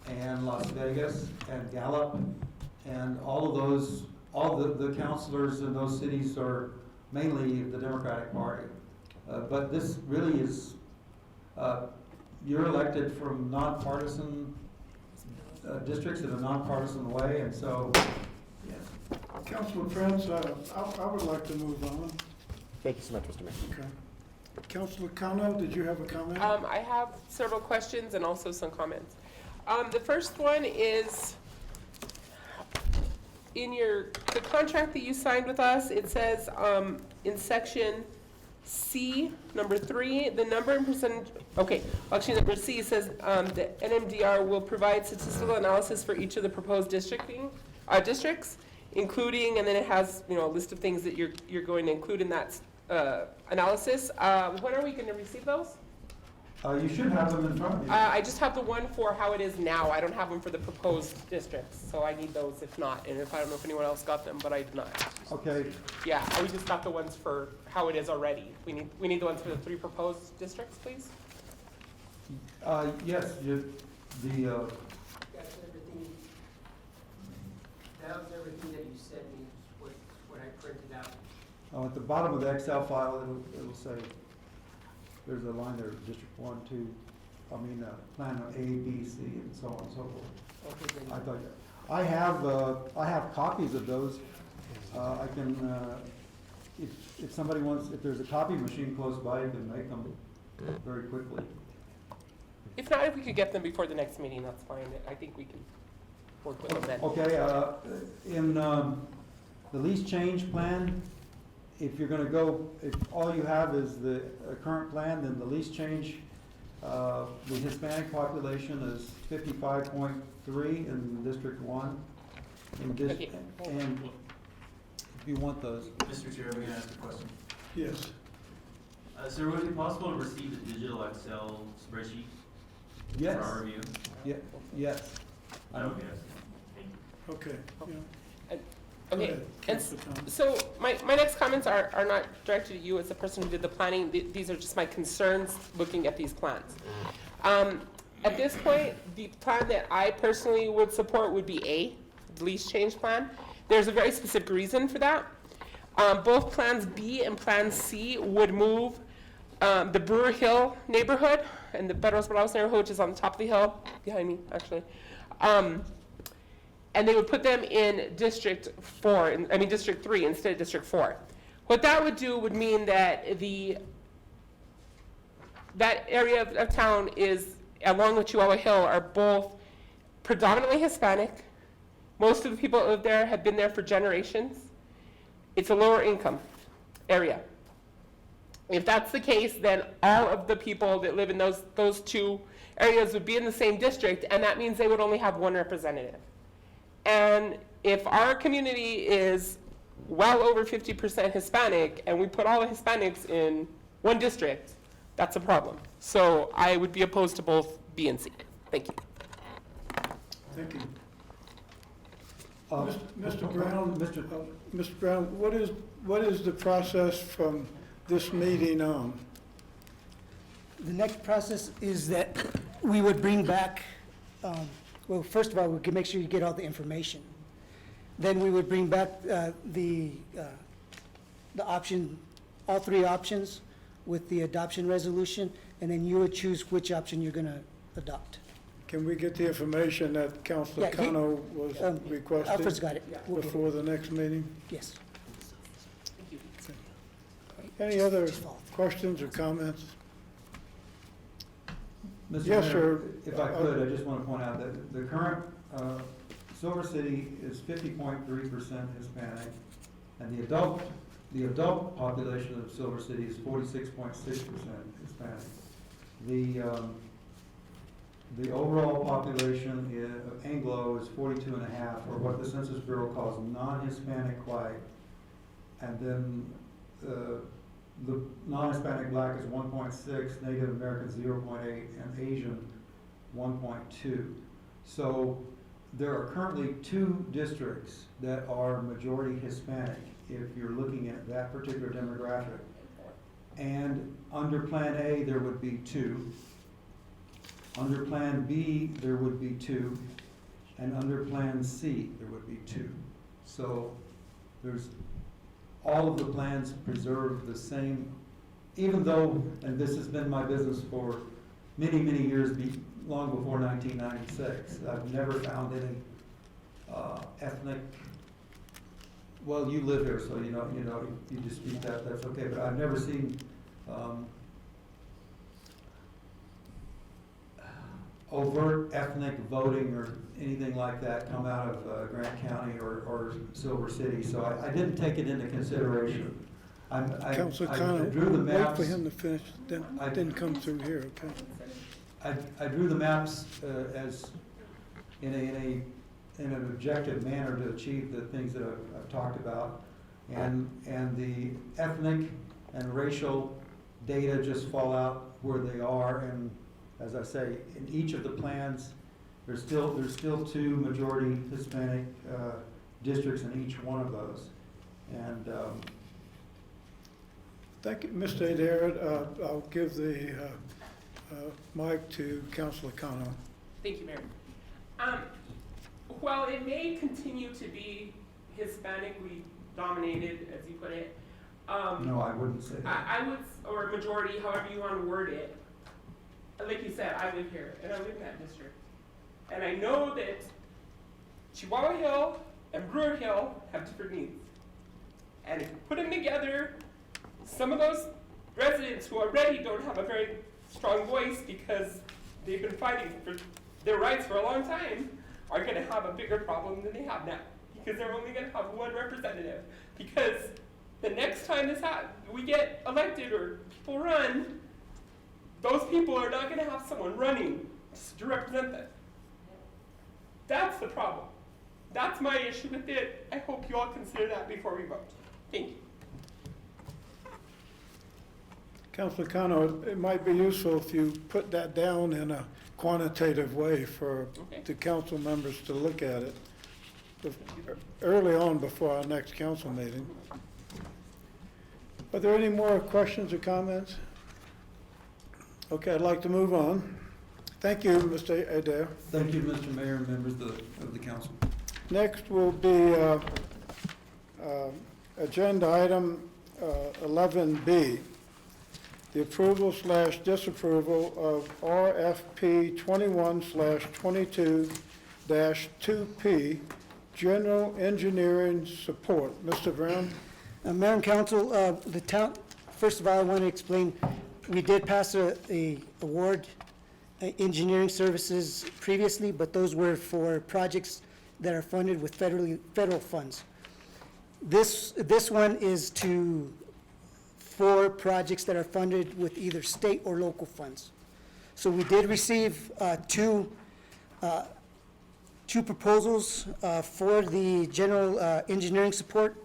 and Las Vegas and Gallup, and all the councilors in those cities are mainly the Democratic Party. But this really is, you're elected from nonpartisan districts in a nonpartisan way, and so, yeah. Councilman Prince, I would like to move on. Thank you so much, Mr. Mayor. Okay. Councilor Kano, did you have a comment? I have several questions and also some comments. The first one is, in the contract that you signed with us, it says, in section C, number 3, the number and percentage, okay, actually number C says, the NMDR will provide statistical analysis for each of the proposed districts, including, and then it has, a list of things that you're going to include in that, analysis. When are we gonna receive those? You should have them in front of you. I just have the one for how it is now. I don't have them for the proposed districts, so I need those if not. And I don't know if anyone else got them, but I did not. Okay, Yeah, we just got the ones for how it is already. We need the ones for the 3 proposed districts, please. yes, That's everything, that was everything that you sent me, what I printed out. at the bottom of the Excel file, it'll say, there's a line there, District 1, 2, Plan A, B, C, and so on and so forth. Okay, then. I thought, I have copies of those. I can, if somebody wants, if there's a copy machine close by, you can make them very quickly. If not, if we could get them before the next meeting, that's fine. I think we can work with them then. Okay, in the lease change plan, if you're gonna go, if all you have is the current plan, then the lease change, the Hispanic population is 55.3 in District 1. Okay. And if you want those. Mr. Chair, I'm gonna ask a question. Yes. Sir, would it be possible to receive a digital Excel spreadsheet Yes. for our review? Yes. Okay. Thank you. Okay, yeah. Go Okay, ahead, and Councilor Kano. so my next comments are not directed to you as the person who did the planning. These are just my concerns looking at these plans. At this point, the plan that I personally would support would be A, the lease change plan. There's a very specific reason for that. Both Plans B and Plan C would move the Brewer Hill neighborhood and the Bedros Baraos neighborhood, which is on the top of the hill, behind me, actually. And they would put them in District 3 instead of District 4. What that would do would mean that that area of town is, along with Chihuahua Hill, are both predominantly Hispanic. Most of the people that live there have been there for generations. It's a lower income area. If that's the case, then all of the people that live in those 2 areas would be in the same district, and that means they would only have 1 representative. And if our community is well over 50% Hispanic, and we put all the Hispanics in one district, that's a problem. So I would be opposed to both B and C. Thank you. Thank you. Uh, Mr. Brown, Mr. Mr. Brown, what is the process from this meeting on? The next process is that we would bring back, well, first of all, we could make sure you get all the information. Then we would bring back the option, all three options with the adoption resolution, and then you would choose which option you're going to adopt. Can we get the information that Councilor Yeah, Kano was Alfred's requesting got it. We'll get it. before the next meeting? Yes. Any other Just follow. questions or comments? Mr. Yes, Mayor, sir. if I could, I just want to point out that the current, Silver City is 50.3% Hispanic, and the adult population of Silver City is 46.6% Hispanic. The overall population of Anglo is 42.5, or what the Census Bureau calls non-Hispanic white, and then the non-Hispanic black is 1.6, Native American 0.8, and Asian 1.2. So there are currently 2 districts that are majority Hispanic, if you're looking at that particular demographic. And under Plan A, there would be 2. Under Plan B, there would be 2. And under Plan C, there would be 2. So there's, all of the plans preserve the same, even though, and this has been my business for many, many years, long before 1996, I've never found any ethnic, well, you live here, so you know, you dispute that, that's okay, but I've never seen overt ethnic voting or anything like that come out of Grant County or Silver City, so I didn't take it into consideration. Councilor I Kano, drew the wait maps. for him to finish, then didn't come through here, okay? I drew the maps as in an objective manner to achieve the things that I've talked about, and the ethnic and racial data just fall out where they are, and as I say, in each of the plans, there's still 2 majority Hispanic districts in each one of those, and Thank you, Mr. Adair. I'll give the mic to Councilor Kano. Thank you, Mayor. While it may continue to be Hispanically dominated, as you put it, no, I wouldn't say that. I would, or majority, however you want to word it. Like you said, I live here, and I live in that district. And I know that Chihuahua Hill and Brewer Hill have different needs. And if you put them together, some of those residents who already don't have a very strong voice because they've been fighting for their rights for a long time are going to have a bigger problem than they have now, because they're only going to have one representative. Because the next time we get elected or people run, those people are not going to have someone running to represent them. That's the problem. That's my issue with it. I hope you all consider that before we vote. Thank you. Councilor Kano, it might be useful if you put that down in a quantitative way for the council members to look at it early on before our next council meeting. Are there any more questions or comments? Okay, I'd like to move on. Thank you, Mr. Adair. Thank you, Mr. Mayor and members of the council. Next will be agenda item 11B, the approval / disapproval of RFP 21/22-2P, general engineering support. Mr. Brown? Mayor and Council, the town, first of all, I want to explain, we did pass a award engineering services previously, but those were for projects that are funded with federal funds. This one is for projects that are funded with either state or local funds. So we did receive two proposals for the general engineering support.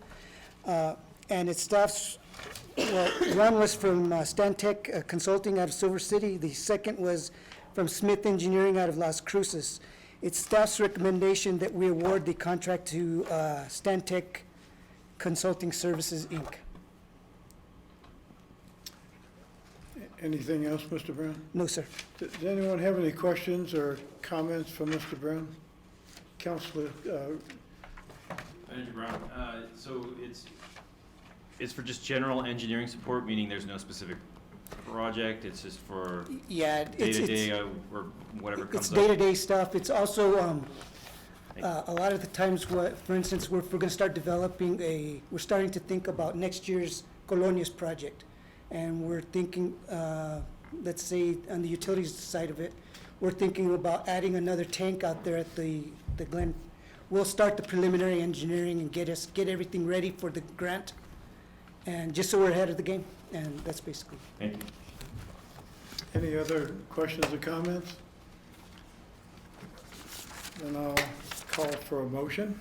And its staff's, well, one was from Stantec Consulting out of Silver City. The second was from Smith Engineering out of Las Cruces. It's staff's recommendation that we award the contract to Stantec Consulting Services, Inc. Anything else, Mr. Brown? No, sir. Does anyone have any questions or comments for Mr. Brown? Counselor, Manager Brown, so it's for just general engineering support, meaning there's no specific project, it's just for Yeah, day-to-day or whatever it's comes up? day-to-day stuff. It's also, a lot of the times, for instance, we're gonna start developing we're starting to think about next year's Colonias project. And we're thinking, let's say, on the utilities side of it, we're thinking about adding another tank out there at the Glen. We'll start the preliminary engineering and get everything ready for the grant, and just so we're ahead of the game, and that's basically. Thank you. any other questions or comments? Then I'll call for a motion.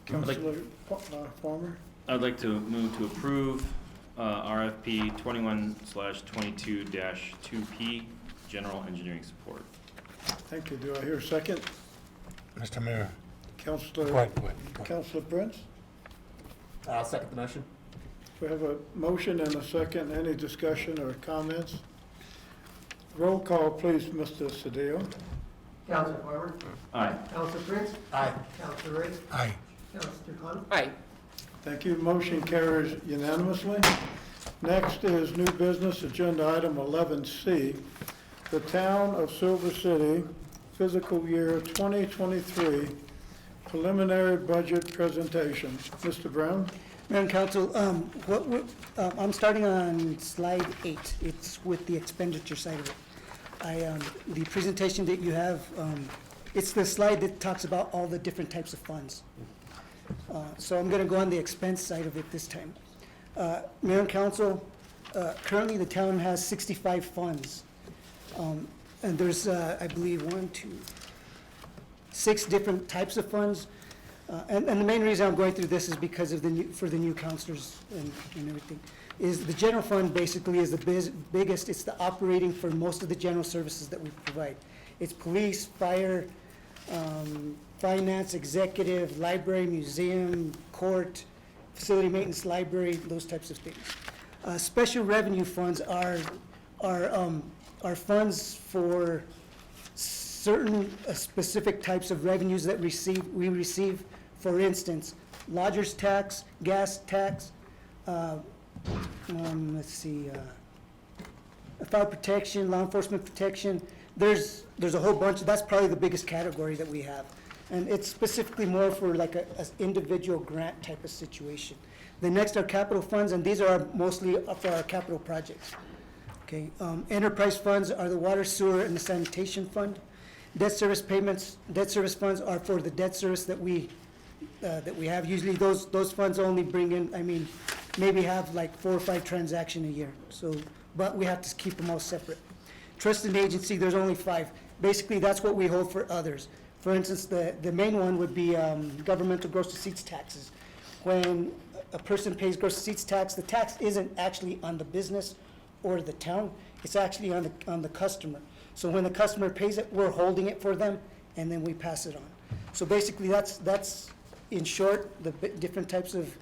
Counselor Farmer? I'd like to move to approve RFP 21/22-2P, general engineering support. Thank you. Do I hear a second? Mr. Mayor, Counselor, go ahead. Counselor Prince? I'll second the motion. We have a motion and a second. Any discussion or comments? Roll call, please, Mr. Cedillo. Counselor Farmer, Aye. Counselor Prince, Aye. Counselor Ray, Aye. Counselor Khan. Aye. Thank you. Motion carries unanimously. Next is new business, agenda item 11C. The Town of Silver City fiscal year 2023 preliminary budget presentation. Mr. Brown? Mayor and Council, I'm starting on slide 8. It's with the expenditure side of it. The presentation that you have, it's the slide that talks about all the different types of funds. So I'm gonna go on the expense side of it this time. Mayor and Council, currently the town has 65 funds. And there's, I believe, 6 different types of funds. And the main reason I'm going through this is because of for the new counselors and everything, is the general fund basically is the biggest, it's the operating for most of the general services that we provide. It's police, fire, finance, executive, library, museum, court, facility maintenance, library, those types of things. Special revenue funds are funds for certain specific types of revenues that we receive. For instance, lodger's tax, gas tax, fire protection, law enforcement protection. There's a whole bunch. That's probably the biggest category that we have. And it's specifically more for like a individual grant type of situation. The next are capital funds, and these are mostly for our capital projects. Okay, enterprise funds are the water, sewer, and the sanitation fund. Debt service payments, debt service funds are for the debt service that we have. Usually those funds only bring in, maybe have like 4 or 5 transactions a year. So, but we have to keep them all separate. Trust and agency, there's only 5. Basically, that's what we hold for others. For instance, the main one would be governmental gross receipts taxes. When a person pays gross receipts tax, the tax isn't actually on the business or the town, it's actually on the customer. So when the customer pays it, we're holding it for them, and then we pass it on. So basically, that's in short, the different types of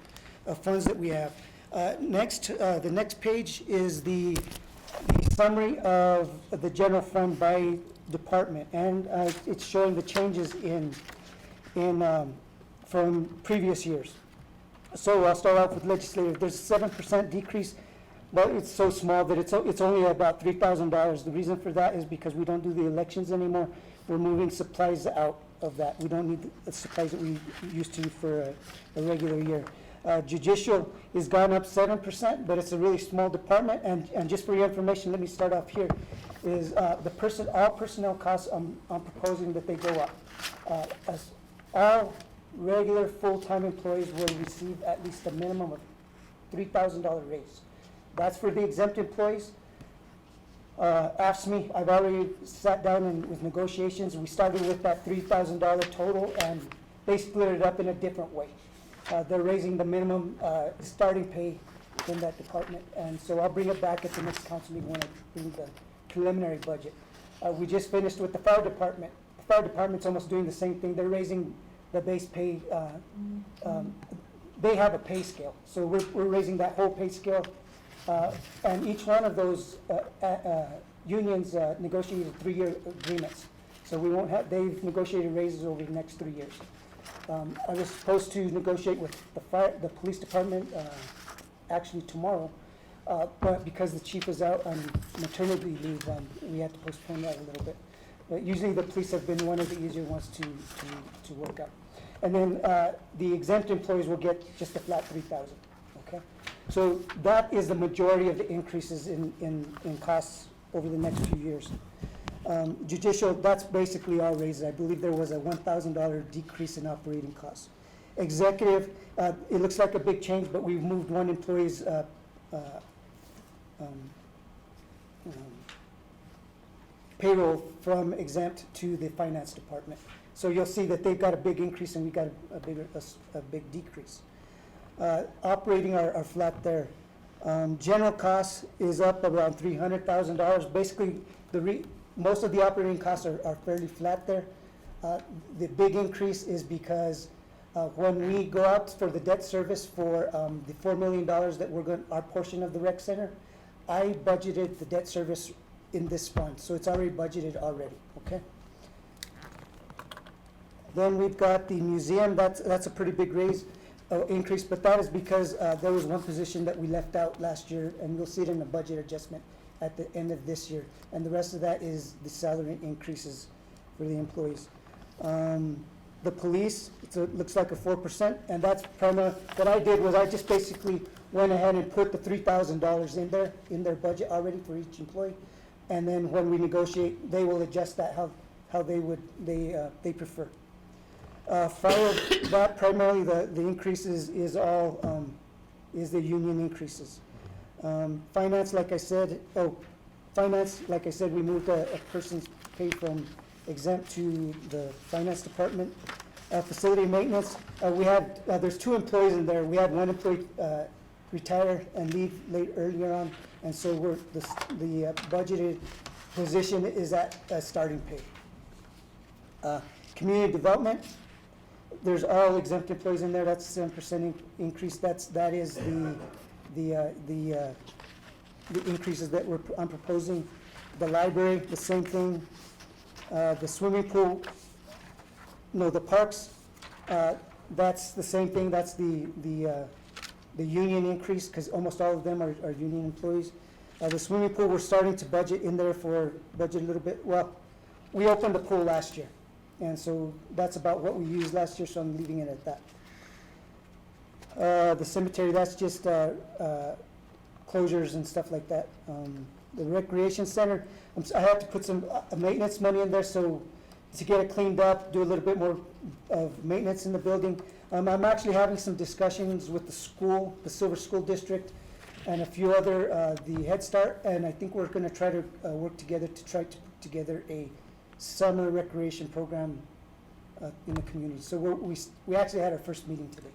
funds that we have. Next, the next page is the summary of the general fund by department, and it's showing the changes from previous years. So I'll start off with legislative. There's a 7% decrease, but it's so small that it's only about $3,000. The reason for that is because we don't do the elections anymore. We're moving supplies out of that. We don't need the supplies that we used to for a regular year. Judicial is gone up 7%, but it's a really small department. And just for your information, let me start off here. Is all personnel costs? I'm proposing that they go up. As all regular full-time employees will receive at least a minimum of $3,000 raise. That's for the exempt employees. AFSCME, I've already sat down with negotiations. We started with that $3,000 total, and they split it up in a different way. They're raising the minimum starting pay in that department, and so I'll bring it back at the next council meeting when I bring the preliminary budget. We just finished with the fire department. The fire department's almost doing the same thing. They're raising the base pay. They have a pay scale, so we're raising that whole pay scale. And each one of those unions negotiated 3-year agreements. So we won't have, they've negotiated raises over the next 3 years. I was supposed to negotiate with the police department actually tomorrow, but because the chief is out on maternity leave, we had to postpone that a little bit. But usually the police have been one of the easier ones to work out. And then the exempt employees will get just a flat 3,000, okay? So that is the majority of the increases in costs over the next few years. Judicial, that's basically all raises. I believe there was a $1,000 decrease in operating costs. Executive, it looks like a big change, but we've moved one employee's payroll from exempt to the finance department. So you'll see that they've got a big increase and we got a big decrease. Operating are flat there. General costs is up around $300,000. Basically, most of the operating costs are fairly flat there. The big increase is because when we go out for the debt service for the $4 million that our portion of the rec center, I budgeted the debt service in this fund, so it's already budgeted already, okay? Then we've got the museum, that's a pretty big increase, but that is because there was one position that we left out last year, and you'll see it in the budget adjustment at the end of this year. And the rest of that is the salary increases for the employees. The police, it looks like a 4%, and that's primarily, what I did was I just basically went ahead and put the $3,000 in their budget already for each employee. And then when we negotiate, they will adjust that how they prefer. Fire, that primarily the increases is all, is the union increases. Finance, like I said, we moved a person's pay from exempt to the finance department. Facility maintenance, there's 2 employees in there. We had one employee retire and leave earlier on, and so the budgeted position is at starting pay. Community development, there's all exempt employees in there. That's a 7% increase. That is the increases that I'm proposing. The library, the same thing. The swimming pool, no, the parks, that's the same thing. That's the union increase, because almost all of them are union employees. The swimming pool, we're starting to budget in there for budget a little bit. Well, we opened the pool last year, and so that's about what we used last year, so I'm leaving it at that. The cemetery, that's just closures and stuff like that. The recreation center, I have to put some maintenance money in there, so to get it cleaned up, do a little bit more of maintenance in the building. I'm actually having some discussions with the school, the Silver School District, and a few other, the Head Start, and I think we're going to try to work together to try to put together a summer recreation program in the community. So we actually had our first meeting today.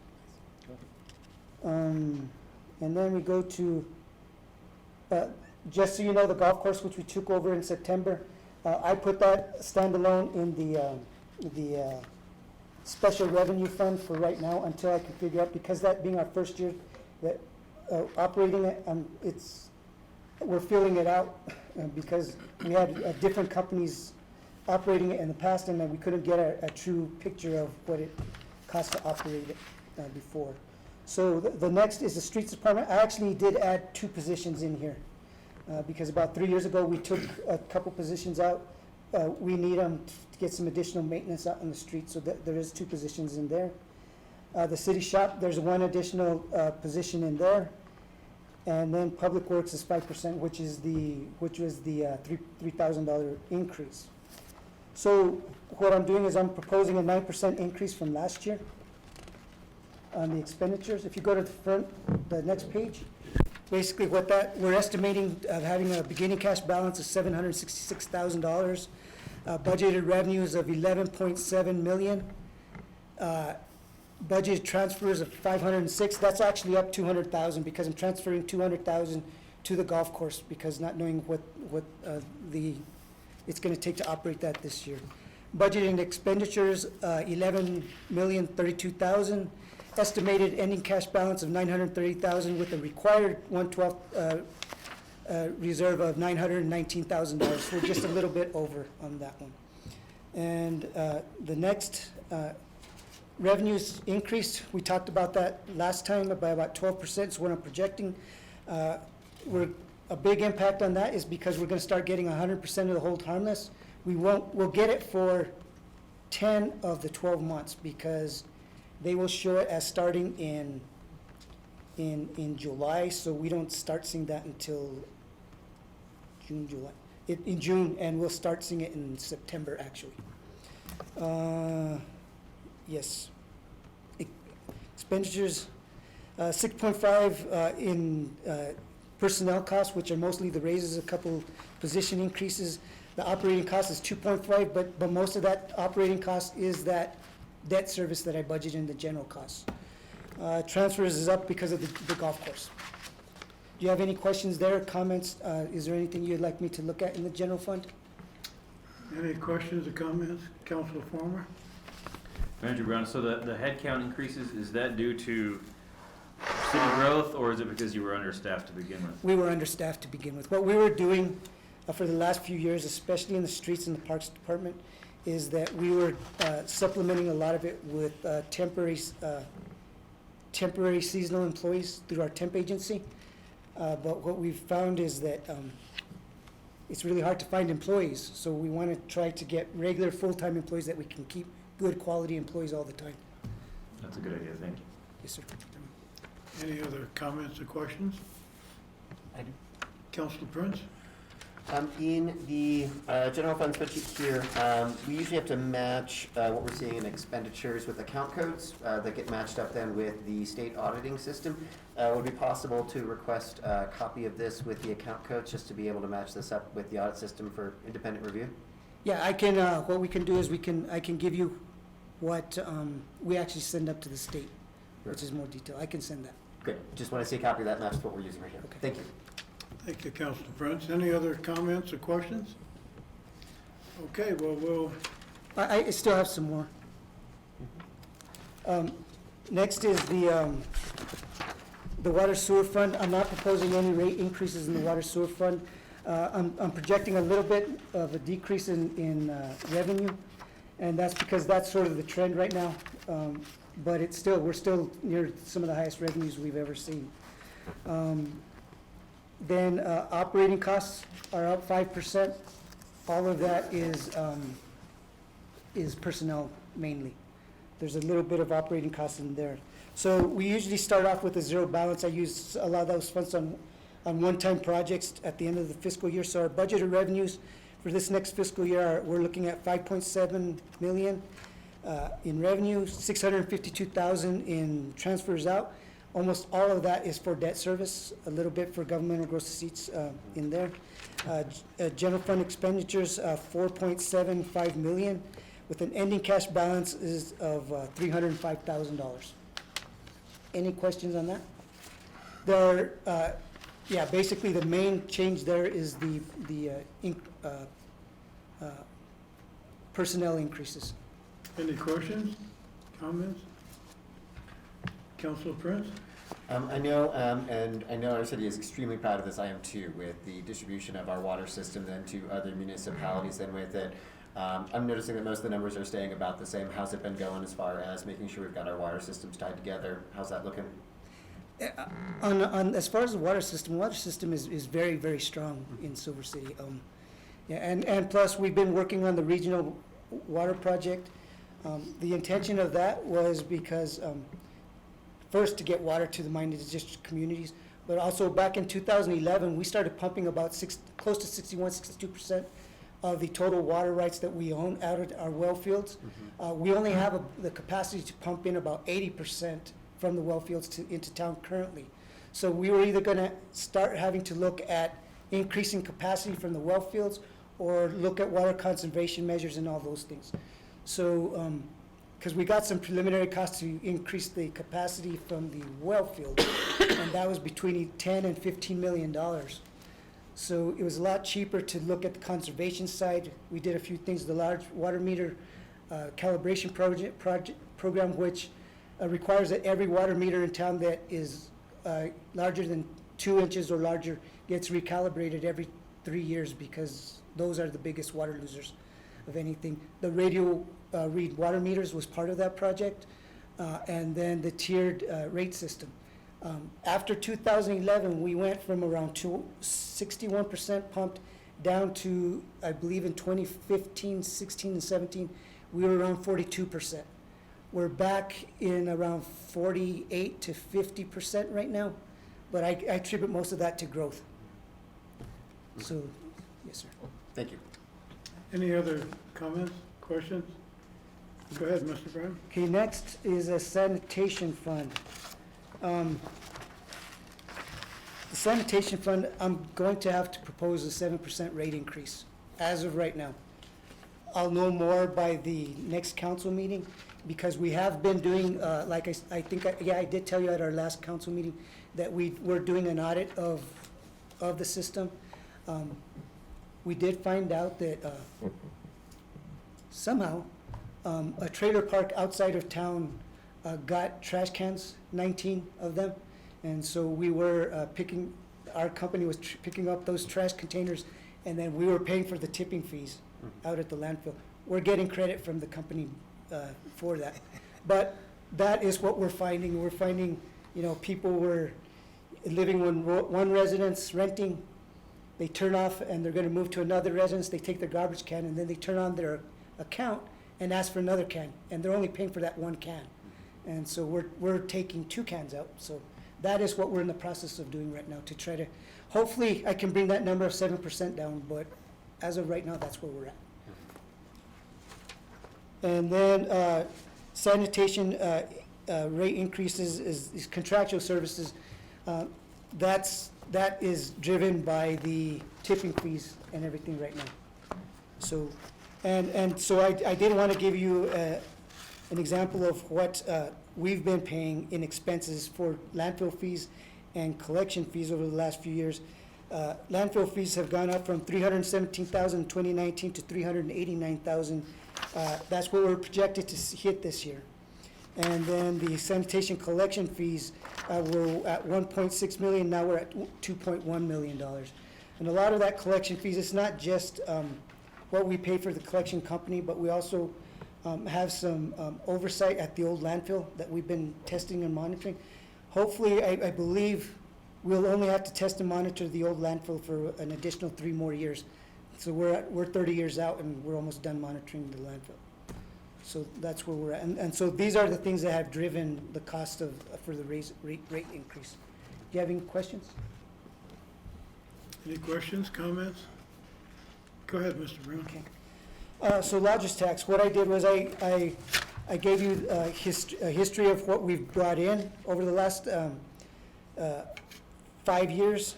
And then we go to, just so you know, the golf course, which we took over in September, I put that standalone in the special revenue fund for right now until I can figure out, because that being our first year that operating it, we're filling it out because we had different companies operating it in the past, and then we couldn't get a true picture of what it cost to operate it before. So the next is the streets department. I actually did add 2 positions in here because about 3 years ago we took a couple positions out. We need them to get some additional maintenance out on the street, so there is 2 positions in there. The city shop, there's 1 additional position in there, and then public works is 5%, which was the $3,000 increase. So what I'm doing is I'm proposing a 9% increase from last year on the expenditures. If you go to the next page, basically we're estimating having a beginning cash balance of $766,000, budgeted revenues of $11.7 million, Budget transfers of 506, that's actually up 200,000 because I'm transferring 200,000 to the golf course because not knowing what it's gonna take to operate that this year. Budgeting expenditures, 11,032,000. Estimated ending cash balance of 930,000 with a required 112 reserve of $919,000. We're just a little bit over on that one. And the next, revenues increased. We talked about that last time by about 12%, is what I'm projecting. A big impact on that is because we're gonna start getting 100% of the hold harmless. We'll get it for 10 of the 12 months because they will show it as starting in July, so we don't start seeing that until June, July. In June, and we'll start seeing it in September, actually. Yes. Expenditures, 6.5 in personnel costs, which are mostly the raises, a couple position increases. The operating cost is 2.5, but most of that operating cost is that debt service that I budget in the general costs. Transfers is up because of the golf course. Do you have any questions there, comments? Is there anything you'd like me to look at in the general fund? Any questions or comments? Councilor Farmer? Manager Brown, so the headcount increases, is that due to city growth, or is it because you were understaffed to begin with? We were understaffed to begin with. What we were doing for the last few years, especially in the streets and the parks department, is that we were supplementing a lot of it with temporary seasonal employees through our temp agency. But what we've found is that it's really hard to find employees, so we want to try to get regular full-time employees that we can keep good quality employees all the time. That's a good idea, thank you. Yes, sir. Any other comments or questions? I do. Councilor Prince? In the general fund spreadsheet here, we usually have to match what we're seeing in expenditures with account codes that get matched up then with the state auditing system. Would it be possible to request a copy of this with the account codes just to be able to match this up with the audit system for independent review? Yeah, I can, what we can do is I can give you what we actually send up to the state, which is more detailed. I can send that. Great. Just want to see a copy of that matched what we're using right here. Okay. Thank you. Thank you, Councilor Prince. Any other comments or questions? Okay, well, I still have some more. Next is the water sewer fund. I'm not proposing any rate increases in the water sewer fund. I'm projecting a little bit of a decrease in revenue, and that's because that's sort of the trend right now. But we're still near some of the highest revenues we've ever seen. Then operating costs are up 5%. All of that is personnel mainly. There's a little bit of operating costs in there. So we usually start off with a zero balance. I use a lot of those funds on one-time projects at the end of the fiscal year. So our budgeted revenues for this next fiscal year, we're looking at 5.7 million in revenue, 652,000 in transfers out. Almost all of that is for debt service, a little bit for governmental gross receipts in there. General fund expenditures, 4.75 million, with an ending cash balance of $305,000. Any questions on that? There are, basically the main change there is the personnel increases. any questions, comments? Councilor Prince? I know, and I know our city is extremely proud of this, I am too, with the distribution of our water system then to other municipalities and with it. I'm noticing that most of the numbers are staying about the same. How's it been going as far as making sure we've got our water systems tied together? How's that looking? As far as the water system is very, very strong in Silver City. And plus, we've been working on the regional water project. The intention of that was because, first, to get water to the mining district communities, but also back in 2011, we started pumping about close to 61, 62% of the total water rights that we own out of our well fields. We only have the capacity to pump in about 80% from the well fields into town currently. So we were either gonna start having to look at increasing capacity from the well fields or look at water conservation measures and all those things. So because we got some preliminary costs to increase the capacity from the well field, and that was between 10 and 15 million dollars. So it was a lot cheaper to look at the conservation side. We did a few things, the large water meter calibration program, which requires that every water meter in town that is larger than 2 inches or larger gets recalibrated every 3 years, because those are the biggest water losers of anything. The radio read water meters was part of that project, and then the tiered rate system. After 2011, we went from around 61% pumped down to, I believe in 2015, 16, and 17, we were around 42%. We're back in around 48 to 50% right now, but I attribute most of that to growth. So, yes, sir. Thank you. Any other comments, questions? Go ahead, Mr. Brown. Okay, next is a sanitation fund. The sanitation fund, I'm going to have to propose a 7% rate increase as of right now. I'll know more by the next council meeting, because we have been doing, like I did tell you at our last council meeting that we're doing an audit of the system. We did find out that somehow a trailer park outside of town got trash cans, 19 of them. And so we were our company was picking up those trash containers, and then we were paying for the tipping fees out at the landfill. We're getting credit from the company for that. But that is what we're finding. We're finding, people were living in one residence, renting. They turn off and they're going to move to another residence. They take their garbage can and then they turn on their account and ask for another can. And they're only paying for that one can. And so we're taking 2 cans out. So that is what we're in the process of doing right now, to try to, hopefully I can bring that number of 7% down, but as of right now, that's where we're at. And then sanitation rate increases is contractual services. That is driven by the tipping fees and everything right now. So, and so I did want to give you an example of what we've been paying in expenses for landfill fees and collection fees over the last few years. Landfill fees have gone up from $317,000 in 2019 to $389,000. That's what we're projected to hit this year. And then the sanitation collection fees were at 1.6 million, now we're at $2.1 million. And a lot of that collection fees, it's not just what we pay for the collection company, but we also have some oversight at the old landfill that we've been testing and monitoring. Hopefully, I believe we'll only have to test and monitor the old landfill for an additional 3 more years. So we're 30 years out and we're almost done monitoring the landfill. So that's where we're at. And so these are the things that have driven the cost for the rate increase. Do you have any questions? Any questions, comments? Go ahead, Mr. Brown. Okay. So lodgers tax, what I did was I gave you a history of what we've brought in over the last 5 years.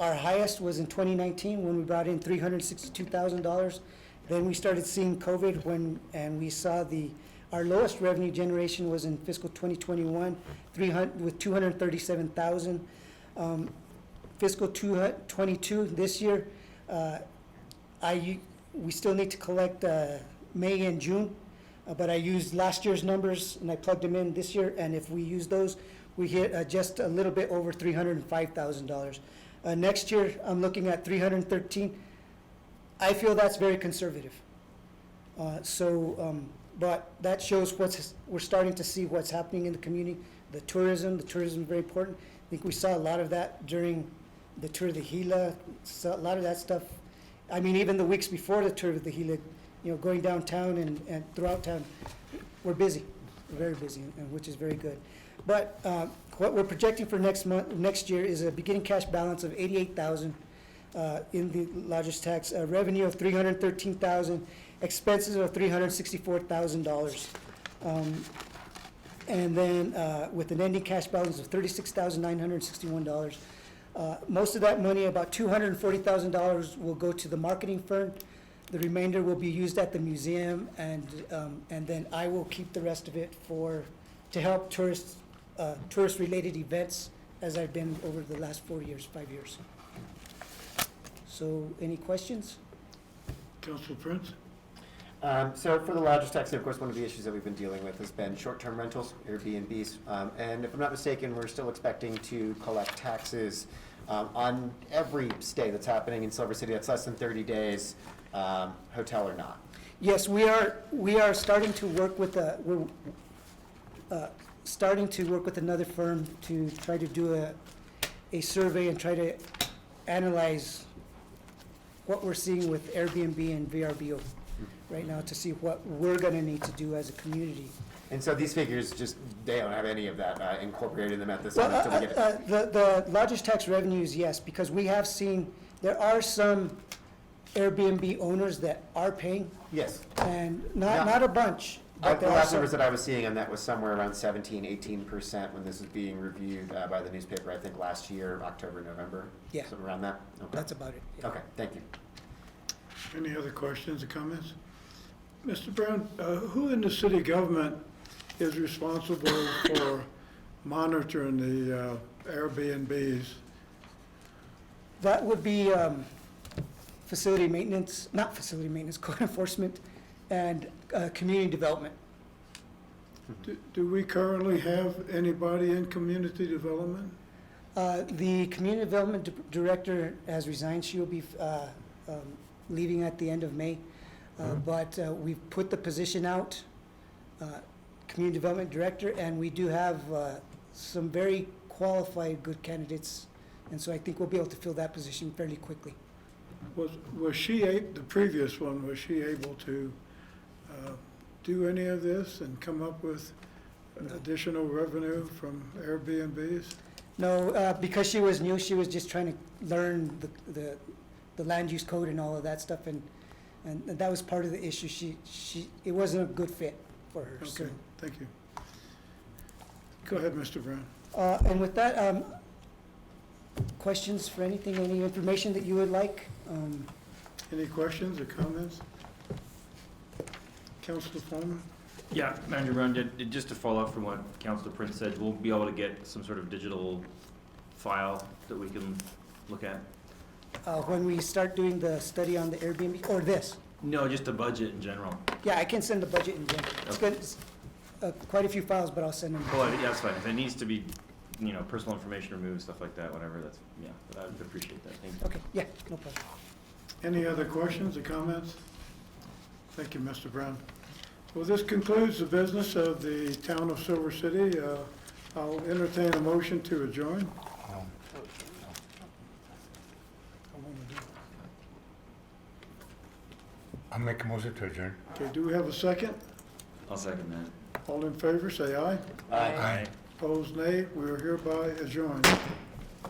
Our highest was in 2019 when we brought in $362,000. Then we started seeing COVID and we saw our lowest revenue generation was in fiscal 2021, with $237,000. Fiscal 22 this year, we still need to collect May and June, but I used last year's numbers and I plugged them in this year, and if we use those, we hit just a little bit over $305,000. Next year, I'm looking at 313. I feel that's very conservative. But that shows we're starting to see what's happening in the community. The tourism is very important. I think we saw a lot of that during the Tour of the Gila, saw a lot of that stuff. I mean, even the weeks before the Tour of the Gila, going downtown and throughout town, we're busy. We're very busy, which is very good. But what we're projecting for next year is a beginning cash balance of $88,000 in the lodgers tax, revenue of $313,000, expenses of $364,000, and then with an ending cash balance of $36,961. Most of that money, about $240,000, will go to the marketing fund. The remainder will be used at the museum, and then I will keep the rest of it to help tourist-related events, as I've been over the last 5 years. So, any questions? Council Prince? So for the lodging tax, of course, one of the issues that we've been dealing with has been short-term rentals, Airbnbs. And if I'm not mistaken, we're still expecting to collect taxes on every stay that's happening in Silver City that's less than 30 days, hotel or not. Yes, we are starting to work with another firm to try to do a survey and try to analyze what we're seeing with Airbnb and VRBO right now, to see what we're gonna need to do as a community. And so these figures they don't have any of that incorporated in them at this Well, time until we get it. the lodging tax revenues, yes, because we have seen, there are some Airbnb owners that are paying, Yes. and not a bunch. But The there are last some. numbers that I was seeing on that was somewhere around 17-18% when this was being reviewed by the newspaper, I think last year, October, November. Yeah. Something around that? Okay. That's about it. Yeah. Okay, thank you. Any other questions or comments? Mr. Brown, who in the city government is responsible for monitoring the Airbnbs? That would be facility maintenance, not facility maintenance, code enforcement, and community development. Do we currently have anybody in community development? The community development director has resigned. She will be leaving at the end of May. But we've put the position out, community development director, and we do have some very qualified, good candidates. And so I think we'll be able to fill that position fairly quickly. Was she, the previous one, was she able to do any of this and come up with additional revenue from Airbnbs? No, because she was new, she was just trying to learn the land use code and all of that stuff, and that was part of the issue. It wasn't a good fit for her. so. Okay, thank you. Go ahead, Mr. Brown. And with that, questions for anything, any information that you would like? Any questions or comments? Councilor Foreman? Yeah, Manager Brown, just to follow up from what Councilor Prince said, we'll be able to get some sort of digital file that we can look at? When we start doing the study on the Airbnb, or this? No, just the budget in general. Yeah, I can send the budget in general. It's Okay. good, it's, quite a few files, but I'll send them. Well, yeah, that's fine. If it needs to be, personal information removed, stuff like that, whatever, but I would appreciate that. Thank you. Okay, yeah, no problem. Any other questions or comments? Thank you, Mr. Brown. Well, this concludes the business of the town of Silver City. I'll entertain a motion to adjourn. I'll make a motion to adjourn. Okay, do we have a second? I'll second that. All in favor, say aye. Aye. Opposed, nay. We are hereby adjourned.